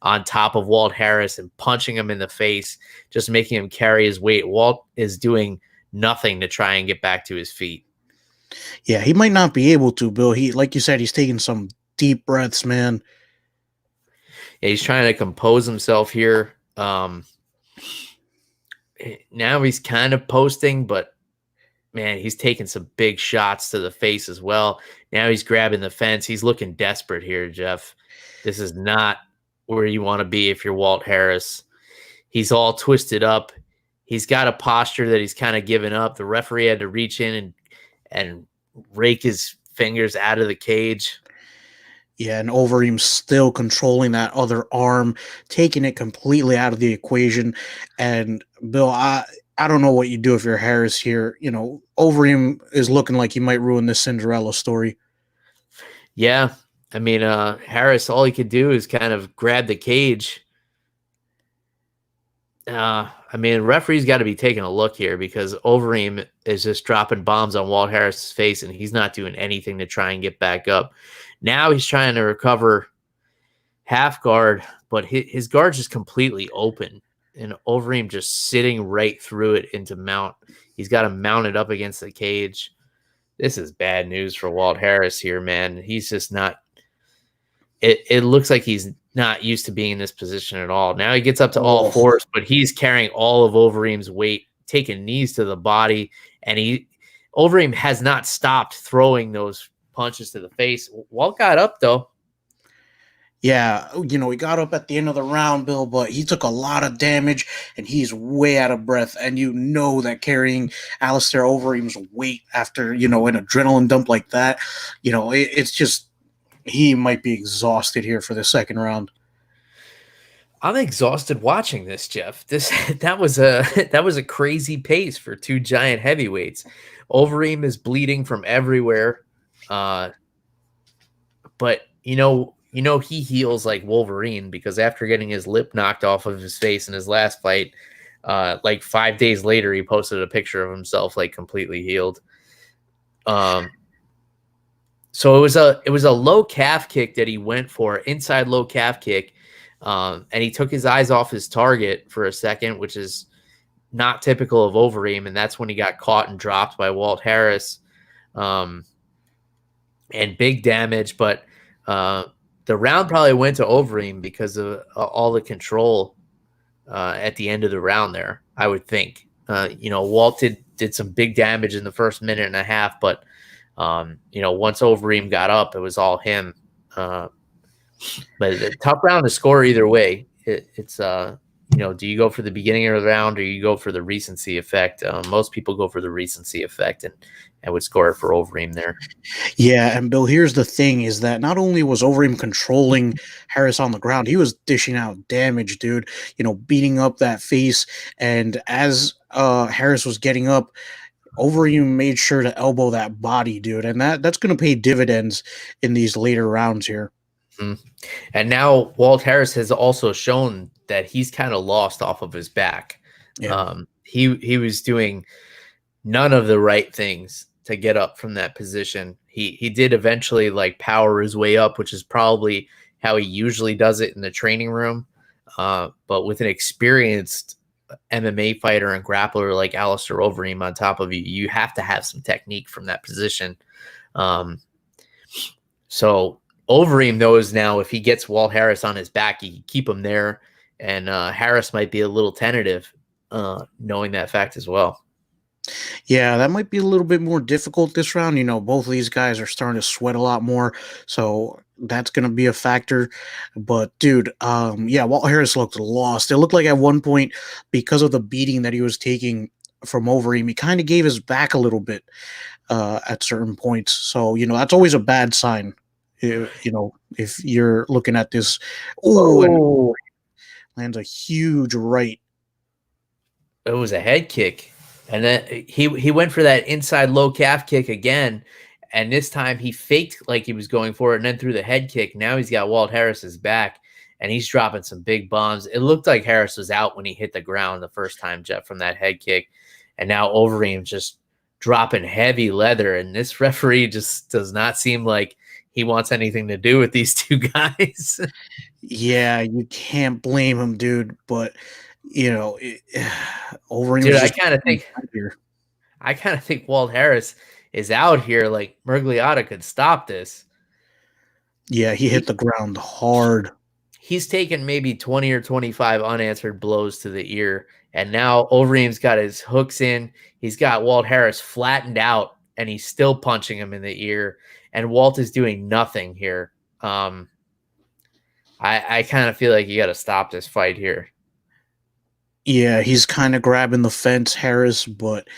on top of Walt Harris and punching him in the face, just making him carry his weight. Walt is doing nothing to try and get back to his feet. Yeah, he might not be able to, Bill. Like you said, he's taking some deep breaths, man. Yeah, he's trying to compose himself here. Now he's kind of posting, but man, he's taking some big shots to the face as well. Now he's grabbing the fence. He's looking desperate here, Jeff. This is not where you want to be if you're Walt Harris. He's all twisted up. He's got a posture that he's kind of given up. The referee had to reach in and rake his fingers out of the cage. Yeah, and Overeem's still controlling that other arm, taking it completely out of the equation. And Bill, I don't know what you do if you're Harris here. Overeem is looking like he might ruin this Cinderella story. Yeah, I mean, Harris, all he could do is kind of grab the cage. I mean, referee's got to be taking a look here because Overeem is just dropping bombs on Walt Harris's face, and he's not doing anything to try and get back up. Now he's trying to recover half guard, but his guard's just completely open, and Overeem just sitting right through it into mount. He's got to mount it up against the cage. this is bad news for Walt Harris here, man. He's just not. It looks like he's not used to being in this position at all. Now he gets up to all fours, but he's carrying all of Overeem's weight, taking knees to the body, and Overeem has not stopped throwing those punches to the face. Walt got up though. Yeah, he got up at the end of the round, Bill, but he took a lot of damage, and he's way out of breath. And that carrying Alistair Overeem's weight after, an adrenaline dump like that, it's just he might be exhausted here for the second round. I'm exhausted watching this, Jeff. That was a crazy pace for two giant heavyweights. Overeem is bleeding from everywhere, but he heals like Wolverine, because after getting his lip knocked off of his face in his last fight, like 5 days later, he posted a picture of himself like completely healed. So it was a low calf kick that he went for, inside low calf kick, and he took his eyes off his target for a second, which is not typical of Overeem, and that's when he got caught and dropped by Walt Harris, and big damage. But the round probably went to Overeem because of all the control at the end of the round there, I would think. Walt did some big damage in the first minute and a half, but once Overeem got up, it was all him. But a tough round to score either way. It's do you go for the beginning of the round or you go for the recency effect? Most people go for the recency effect and would score it for Overeem there. Yeah, and Bill, here's the thing, is that not only was Overeem controlling Harris on the ground, he was dishing out damage, dude, beating up that face. And as Harris was getting up, Overeem made sure to elbow that body, dude, and that's going to pay dividends in these later rounds here. Mm-hmm. And now Walt Harris has also shown that he's kind of lost off of his back. Yeah. He was doing none of the right things to get up from that position. He did eventually like power his way up, which is probably how he usually does it in the training room. But with an experienced MMA fighter and grappler like Alistair Overeem on top of you, you have to have some technique from that position. So Overeem knows now if he gets Walt Harris on his back, he can keep him there, and Harris might be a little tentative, knowing that fact as well. Yeah, that might be a little bit more difficult this round. Both of these guys are starting to sweat a lot more, so that's going to be a factor. But, dude, Walt Harris looked lost. It looked like at one point, because of the beating that he was taking from Overeem, he kind of gave his back a little bit at certain points. So, that's always a bad sign, if you're looking at this. Oh, lands a huge right. It was a head kick. And then he went for that inside low calf kick again, and this time he faked like he was going for it and then threw the head kick. Now he's got Walt Harris's back, and he's dropping some big bombs. It looked like Harris was out when he hit the ground the first time, Jeff, from that head kick. And now Overeem just dropping heavy leather, and this referee just does not seem like he wants anything to do with these two guys. Yeah, you can't blame him, dude, but Overeem. Dude, I kind of think Walt Harris is out here. Like Murgliata could stop this. Yeah, he hit the ground hard. He's taken maybe 20 or 25 unanswered blows to the ear, and now Overeem's got his hooks in. He's got Walt Harris flattened out, and he's still punching him in the ear. And Walt is doing nothing here. I kind of feel like you got to stop this fight here. Yeah, he's kind of grabbing the fence, Harris, but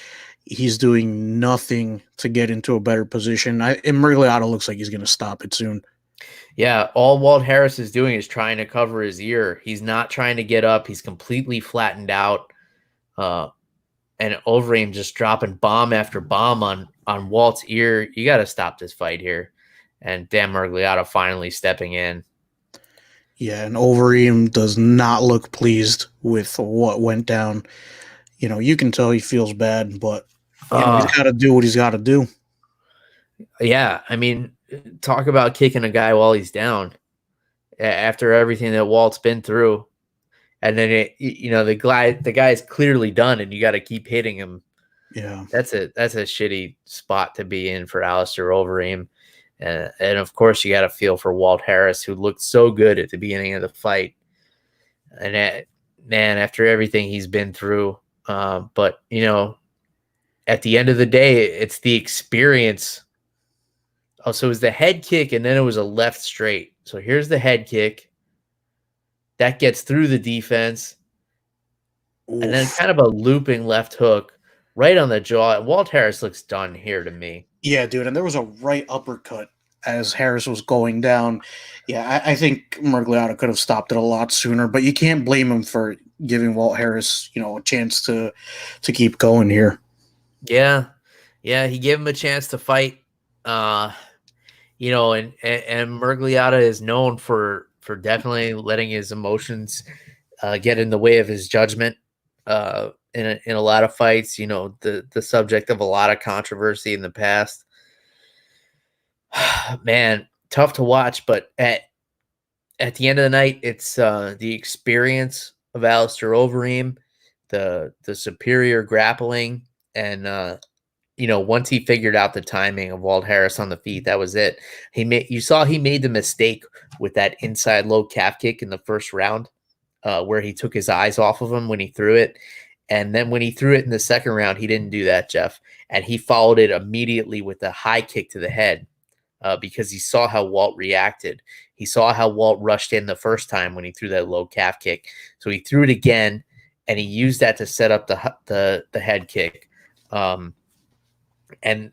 he's doing nothing to get into a better position. And Murgliata looks like he's going to stop it soon. Yeah, all Walt Harris is doing is trying to cover his ear. He's not trying to get up. He's completely flattened out. And Overeem just dropping bomb after bomb on Walt's ear. You got to stop this fight here. And Dan Murgliata finally stepping in. Yeah, and Overeem does not look pleased with what went down. You can tell he feels bad, but he's got to do what he's got to do. Yeah, I mean, talk about kicking a guy while he's down after everything that Walt's been through. And then, the guy's clearly done, and you got to keep hitting him. Yeah. That's a shitty spot to be in for Alistair Overeem. And of course, you got to feel for Walt Harris, who looked so good at the beginning of the fight. And man, after everything he's been through, but at the end of the day, it's the experience. Oh, so it was the head kick, and then it was a left straight. So here's the head kick that gets through the defense, and then Oof. kind of a looping left hook right on the jaw. Walt Harris looks done here to me. Yeah, dude, and there was a right uppercut as Harris was going down. Yeah, I think Mergliata could have stopped it a lot sooner, but you can't blame him for giving Walt Harris, a chance to keep going here. Yeah, he gave him a chance to fight. And Mergliata is known for definitely letting his emotions get in the way of his judgment. In a lot of fights, the subject of a lot of controversy in the past. Man, tough to watch, but at the end of the night, it's the experience of Alistair Overeem, the superior grappling, and once he figured out the timing of Walt Harris on the feet, that was it. He made the mistake with that inside low calf kick in the first round, where he took his eyes off of him when he threw it. And then when he threw it in the second round, he didn't do that, Jeff. And he followed it immediately with a high kick to the head, because he saw how Walt reacted. He saw how Walt rushed in the first time when he threw that low calf kick. So he threw it again, and he used that to set up the head kick. And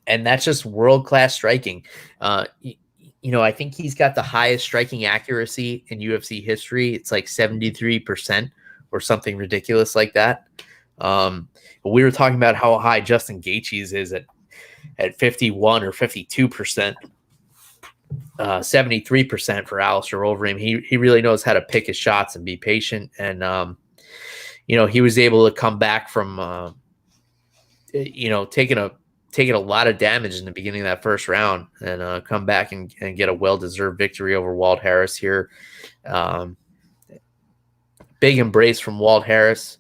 that's just world-class striking. I think he's got the highest striking accuracy in UFC history. It's like 73% or something ridiculous like that. But we were talking about how high Justin Gaethje's is at 51 or 52%. 73% for Alistair Overeem. He really knows how to pick his shots and be patient. And he was able to come back from taking a lot of damage in the beginning of that first round, and come back and get a well-deserved victory over Walt Harris here. Big embrace from Walt Harris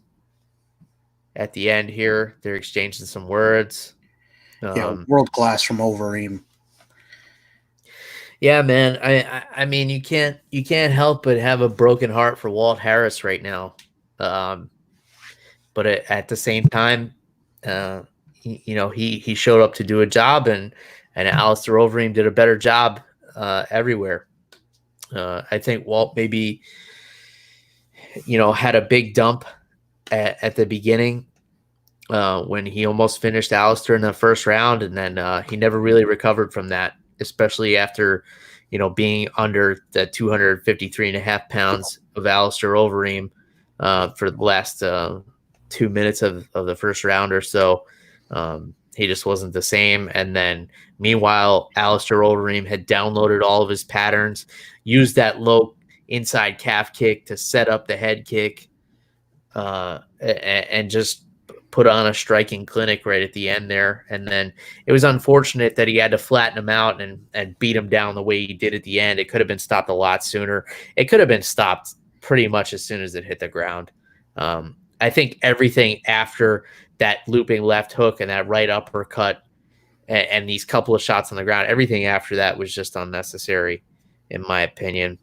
at the end here. They're exchanging some words. World class from Overeem. Yeah, man. I mean, you can't help but have a broken heart for Walt Harris right now. But at the same time, he showed up to do a job, and Alistair Overeem did a better job everywhere. I think Walt maybe had a big dump at the beginning when he almost finished Alistair in the first round, and then he never really recovered from that, especially after being under the 253.5 pounds of Alistair Overeem for the last 2 minutes of the first round or so. He just wasn't the same. And then meanwhile, Alistair Overeem had downloaded all of his patterns, used that low inside calf kick to set up the head kick, and just put on a striking clinic right at the end there. And then it was unfortunate that he had to flatten him out and beat him down the way he did at the end. It could have been stopped a lot sooner. It could have been stopped pretty much as soon as it hit the ground. I think everything after that looping left hook and that right uppercut and these couple of shots on the ground, everything after that was just unnecessary, in my opinion.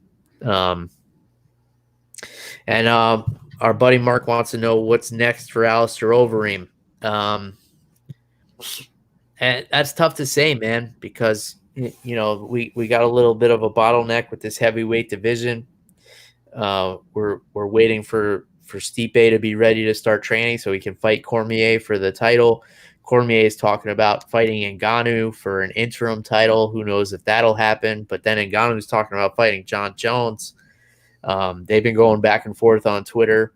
Our buddy Mark wants to know what's next for Alistair Overeem. And that's tough to say, man, because, we got a little bit of a bottleneck with this heavyweight division. We're waiting for Stipe to be ready to start training so he can fight Cormier for the title. Cormier is talking about fighting Ngannou for an interim title. Who knows if that'll happen? But then Ngannou's talking about fighting John Jones. They've been going back and forth on Twitter.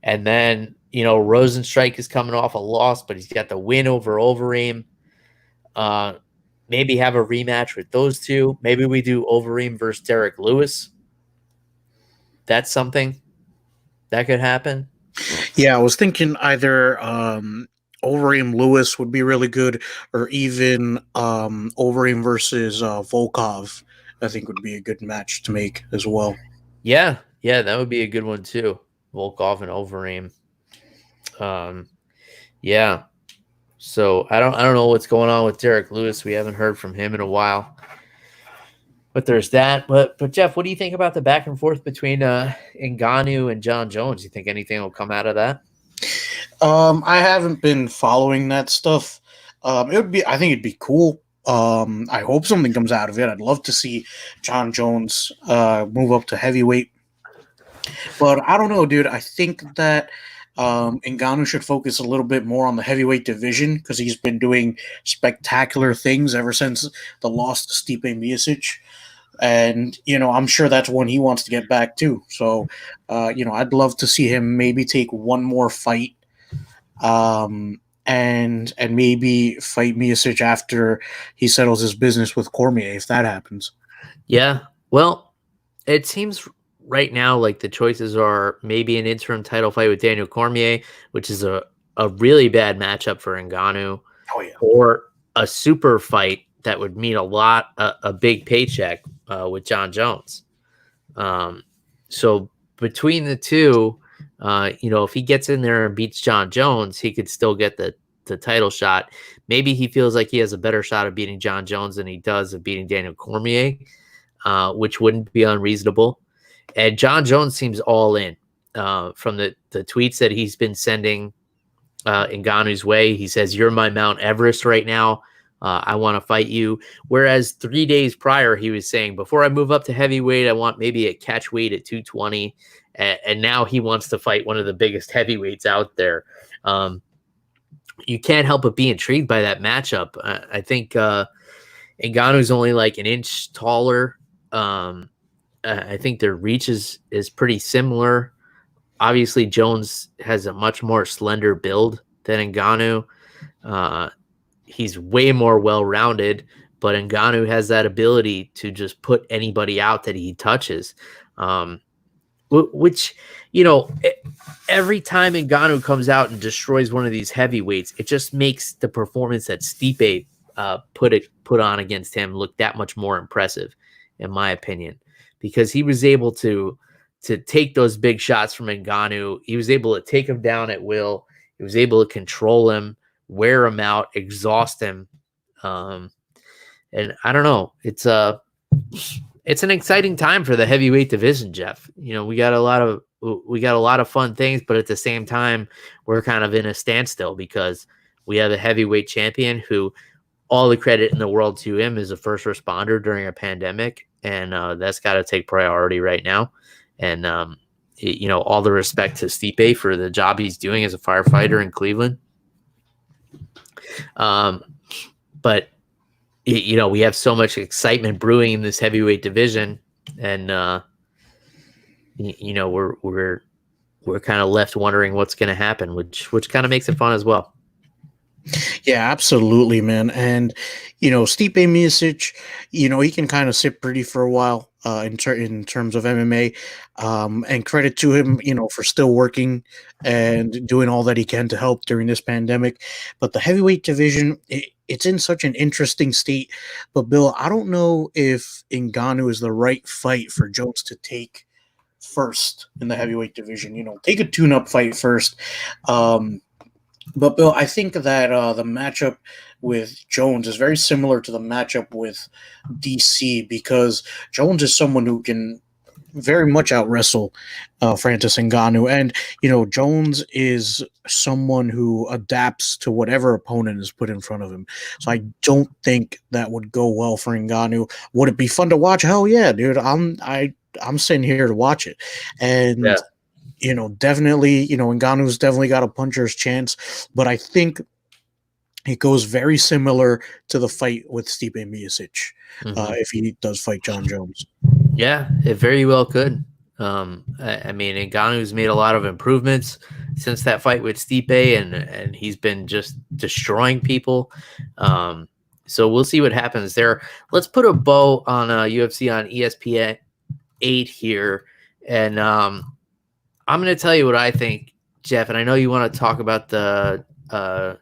And then, Rosenstrike is coming off a loss, but he's got the win over Overeem. Maybe have a rematch with those two. Maybe we do Overeem versus Derek Lewis. That's something that could happen. Yeah, I was thinking either Overeem Lewis would be really good, or even Overeem versus Volkov, I think would be a good match to make as well. Yeah, that would be a good one too. Volkov and Overeem. Yeah. So I don't know what's going on with Derek Lewis. We haven't heard from him in a while. But there's that. But Jeff, what do you think about the back and forth between Ngannou and John Jones? You think anything will come out of that? I haven't been following that stuff. I think it'd be cool. I hope something comes out of it. I'd love to see John Jones move up to heavyweight. But I don't know, dude. I think that Ngannou should focus a little bit more on the heavyweight division because he's been doing spectacular things ever since the loss to Stipe Miocic. And, I'm sure that's one he wants to get back to. So, I'd love to see him maybe take one more fight and maybe fight Miocic after he settles his business with Cormier, if that happens. Yeah. Well, it seems right now like the choices are maybe an interim title fight with Daniel Cormier, which is a really bad matchup for Ngannou, or a super fight that would mean a big paycheck with John Jones. So between the two, if he gets in there and beats John Jones, he could still get the title shot. Maybe he feels like he has a better shot of beating John Jones than he does of beating Daniel Cormier, which wouldn't be unreasonable. And John Jones seems all in from the tweets that he's been sending Ngannou's way. He says, "You're my Mount Everest right now. I want to fight you." Whereas 3 days prior, he was saying, before I move up to heavyweight, I want maybe a catch weight at 220. And now he wants to fight one of the biggest heavyweights out there. You can't help but be intrigued by that matchup. I think Ngannou's only like an inch taller. I think their reach is pretty similar. Obviously, Jones has a much more slender build than Ngannou. He's way more well-rounded, but Ngannou has that ability to just put anybody out that he touches. Which, every time Ngannou comes out and destroys one of these heavyweights, it just makes the performance that Stipe put on against him look that much more impressive, in my opinion, because he was able to take those big shots from Ngannou. He was able to take him down at will. He was able to control him, wear him out, exhaust him. And I don't know. It's an exciting time for the heavyweight division, Jeff. We got a lot of fun things, but at the same time, we're kind of in a standstill because we have a heavyweight champion who, all the credit in the world to him, is a first responder during a pandemic, and that's got to take priority right now. And all the respect to Stipe for the job he's doing as a firefighter in Cleveland. But we have so much excitement brewing in this heavyweight division, and we're kind of left wondering what's going to happen, which kind of makes it fun as well. Yeah, absolutely, man. And Stipe Miocic, he can kind of sit pretty for a while in terms of MMA, and credit to him, for still working and doing all that he can to help during this pandemic. But the heavyweight division, it's in such an interesting state. But Bill, I don't know if Ngannou is the right fight for Jones to take first in the heavyweight division. Take a tune-up fight first. But Bill, I think that the matchup with Jones is very similar to the matchup with DC, because Jones is someone who can very much out-wrestle Francis Ngannou. And, Jones is someone who adapts to whatever opponent is put in front of him. So I don't think that would go well for Ngannou. Would it be fun to watch? Hell yeah, dude. I'm sitting here to watch it. And yeah. Definitely, Ngannou's definitely got a puncher's chance, but I think it goes very similar to the fight with Stipe Miocic, if he does fight John Jones. Yeah, it very well could. I mean, Ngannou's made a lot of improvements since that fight with Stipe, and he's been just destroying people. So we'll see what happens there. Let's put a bow on UFC on ESPN 8 here, and I'm going to tell you what I think, Jeff, and I know you want to talk about the Giga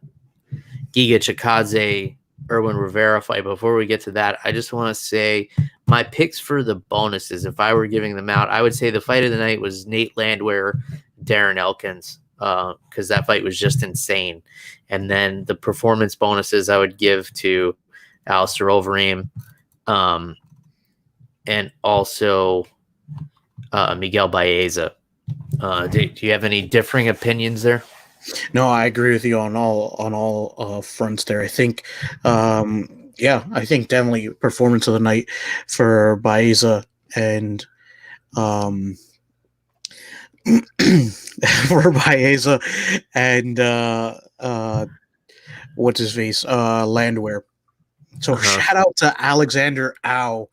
Chikadze Irwin Rivera fight. Before we get to that, I just want to say my picks for the bonuses, if I were giving them out, I would say the fight of the night was Nate Landwehr, Darren Elkins. because that fight was just insane. And then the performance bonuses I would give to Alistair Overeem, and also Miguel Baeza. Do you have any differing opinions there? No, I agree with you on all fronts there. I think, I think definitely performance of the night for Baeza and for Baeza and what's his face, Landwehr. So shout out to Alexander Au,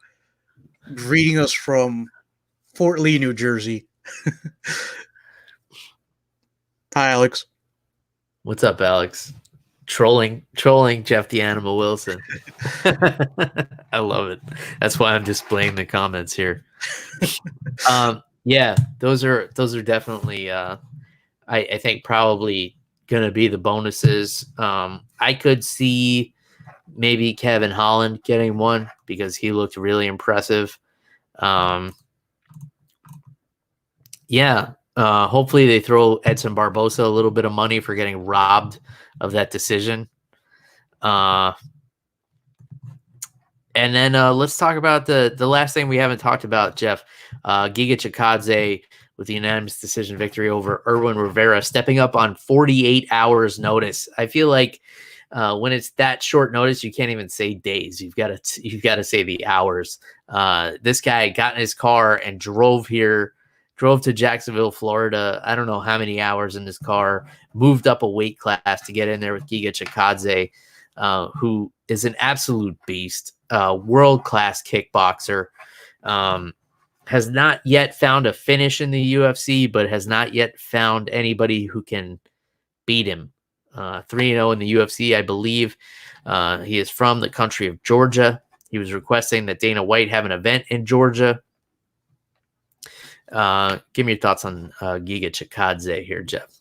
greeting us from Fort Lee, New Jersey. Hi, Alex. What's up, Alex? Trolling Jeff the Animal Wilson. I love it. That's why I'm displaying the comments here. Yeah, those are definitely I think probably gonna be the bonuses. I could see maybe Kevin Holland getting one because he looked really impressive. Hopefully they throw Edson Barboza a little bit of money for getting robbed of that decision. And then let's talk about the last thing we haven't talked about, Jeff. Giga Chikadze with the unanimous decision victory over Irwin Rivera, stepping up on 48 hours notice. I feel like when it's that short notice, you can't even say days. You've got to say the hours. This guy got in his car and drove to Jacksonville, Florida. I don't know how many hours in this car, moved up a weight class to get in there with Giga Chikadze, who is an absolute beast, world-class kickboxer. Has not yet found a finish in the UFC, but has not yet found anybody who can beat him. 3-0 in the UFC, I believe. He is from the country of Georgia. He was requesting that Dana White have an event in Georgia. Give me your thoughts on Giga Chikadze here, Jeff.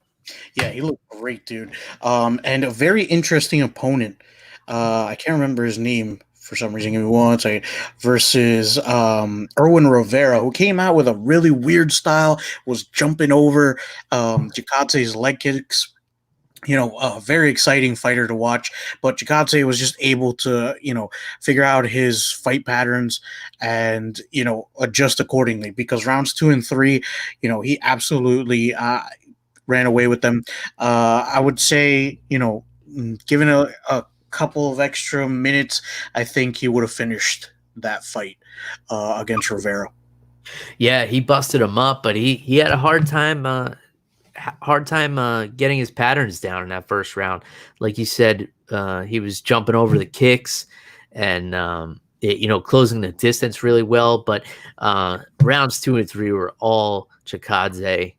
Yeah, he looked great, dude. And a very interesting opponent. I can't remember his name for some reason. Give me one second. Versus Irwin Rivera, who came out with a really weird style, was jumping over Chikadze's leg kicks. A very exciting fighter to watch, but Chikadze was just able to, figure out his fight patterns and, adjust accordingly, because rounds 2 and 3, he absolutely ran away with them. I would say, given a couple of extra minutes, I think he would have finished that fight against Rivera. Yeah, he busted him up, but he had a hard time getting his patterns down in that first round. Like you said, he was jumping over the kicks and closing the distance really well. But rounds 2 and 3 were all Chikadze.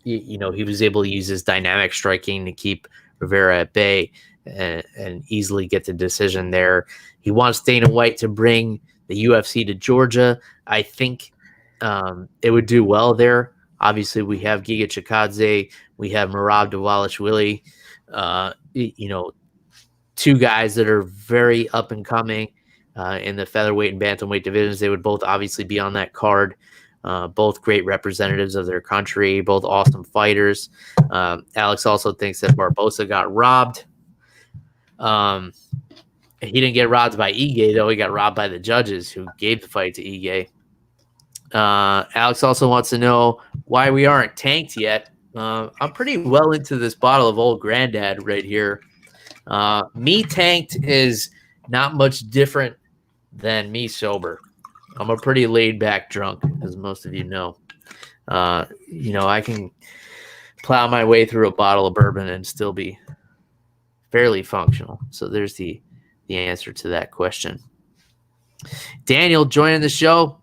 He was able to use his dynamic striking to keep Rivera at bay and easily get the decision there. He wants Dana White to bring the UFC to Georgia. I think it would do well there. Obviously, we have Giga Chikadze, we have Merab Dvalishvili, two guys that are very up and coming in the featherweight and bantamweight divisions. They would both obviously be on that card. Both great representatives of their country, both awesome fighters. Alex also thinks that Barboza got robbed. He didn't get robbed by Ige, though. He got robbed by the judges who gave the fight to Ige. Alex also wants to know why we aren't tanked yet. I'm pretty well into this bottle of Old Granddad right here. Me tanked is not much different than me sober. I'm a pretty laid-back drunk, as most of you know. I can plow my way through a bottle of bourbon and still be fairly functional. So there's the answer to that question. Daniel joining the show.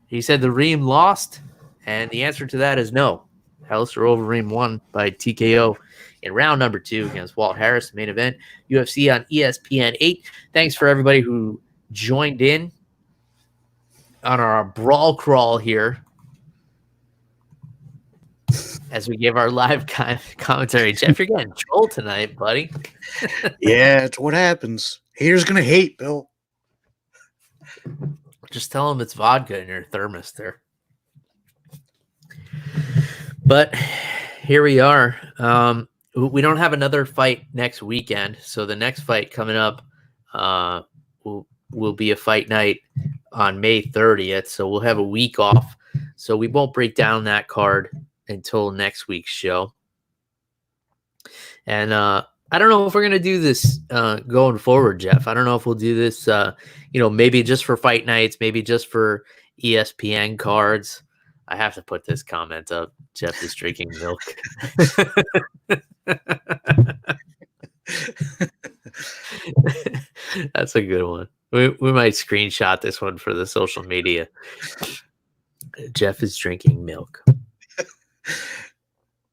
He said the Reem lost, and the answer to that is no. Alistair Overeem won by TKO in round number 2 against Walt Harris, main event, UFC on ESPN 8. Thanks for everybody who joined in on our brawl crawl here as we give our live commentary. Jeff, you're getting trolled tonight, buddy. Yeah, it's what happens. Haters gonna hate, Bill. Just tell them it's vodka in your thermos there. But here we are. We don't have another fight next weekend, so the next fight coming up will be a fight night on May 30th. So we'll have a week off. So we won't break down that card until next week's show. And I don't know if we're gonna do this going forward, Jeff. I don't know if we'll do this, maybe just for fight nights, maybe just for ESPN cards. I have to put this comment up. Jeff is drinking milk. That's a good one. We might screenshot this one for the social media. Jeff is drinking milk.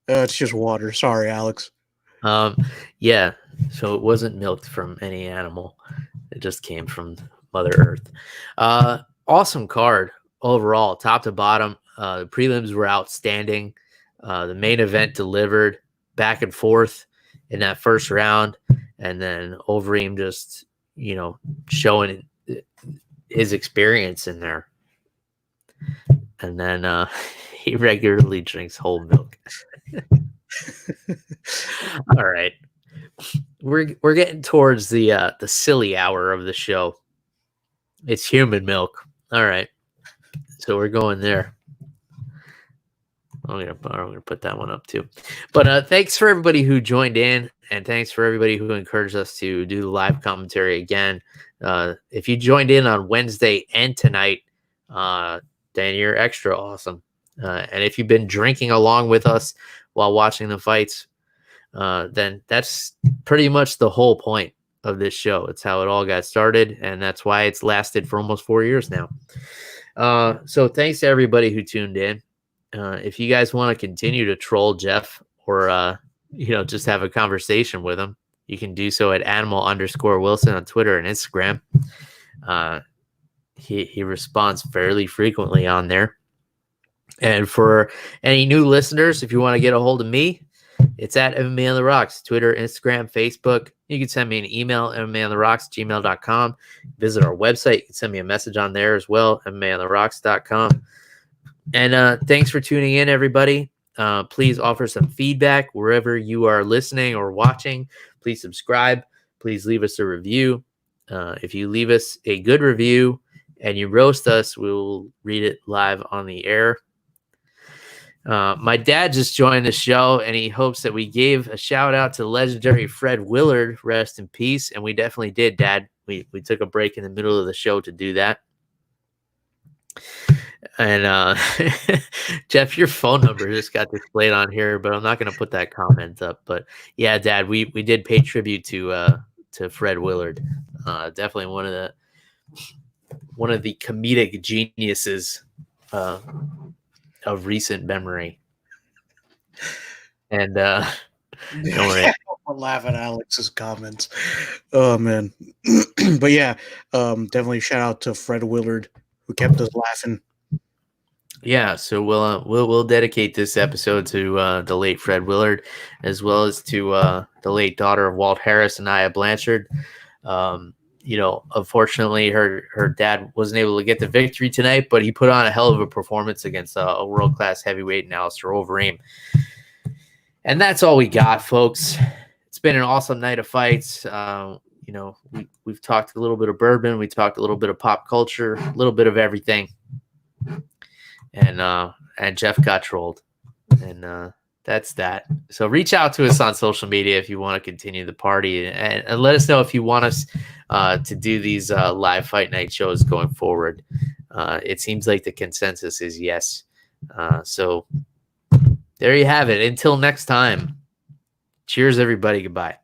It's just water. Sorry, Alex. Yeah. So it wasn't milked from any animal. It just came from Mother Earth. Awesome card overall, top to bottom. The prelims were outstanding. The main event delivered back and forth in that first round. And then Overeem just, showing his experience in there. And then he regularly drinks whole milk. All right. We're getting towards the silly hour of the show. It's human milk. All right. So we're going there. I'm gonna put that one up too. But thanks for everybody who joined in, and thanks for everybody who encouraged us to do the live commentary again. If you joined in on Wednesday and tonight, then you're extra awesome. And if you've been drinking along with us while watching the fights, then that's pretty much the whole point of this show. It's how it all got started, and that's why it's lasted for almost 4 years now. So thanks to everybody who tuned in. If you guys want to continue to troll Jeff or, just have a conversation with him, you can do so at animal_Wilson on Twitter and Instagram. He responds fairly frequently on there. And for any new listeners, if you want to get a hold of me, it's at MMA on the Rocks, Twitter, Instagram, Facebook. You can send me an email, MMAonTheRocks@gmail.com. Visit our website. You can send me a message on there as well, MMAonTheRocks.com. And thanks for tuning in, everybody. Please offer some feedback wherever you are listening or watching. Please subscribe. Please leave us a review. If you leave us a good review and you roast us, we will read it live on the air. My dad just joined the show, and he hopes that we gave a shout out to the legendary Fred Willard, rest in peace. And we definitely did, Dad. We took a break in the middle of the show to do that. And Jeff, your phone number just got displayed on here, but I'm not going to put that comment up. But yeah, Dad, we did pay tribute to Fred Willard. Definitely one of the comedic geniuses of recent memory. And don't worry. I'll laugh at Alex's comments. Oh man. But yeah, definitely shout out to Fred Willard who kept us laughing. Yeah, so we'll dedicate this episode to the late Fred Willard, as well as to the late daughter of Walt Harris, Anaya Blanchard. Unfortunately, her dad wasn't able to get the victory tonight, but he put on a hell of a performance against a world-class heavyweight in Alistair Overeem. And that's all we got, folks. It's been an awesome night of fights. We've talked a little bit of bourbon, we talked a little bit of pop culture, a little bit of everything. And Jeff got trolled. And that's that. So reach out to us on social media if you want to continue the party, and let us know if you want us to do these live fight night shows going forward. It seems like the consensus is yes. So there you have it. Until next time, cheers, everybody. Goodbye.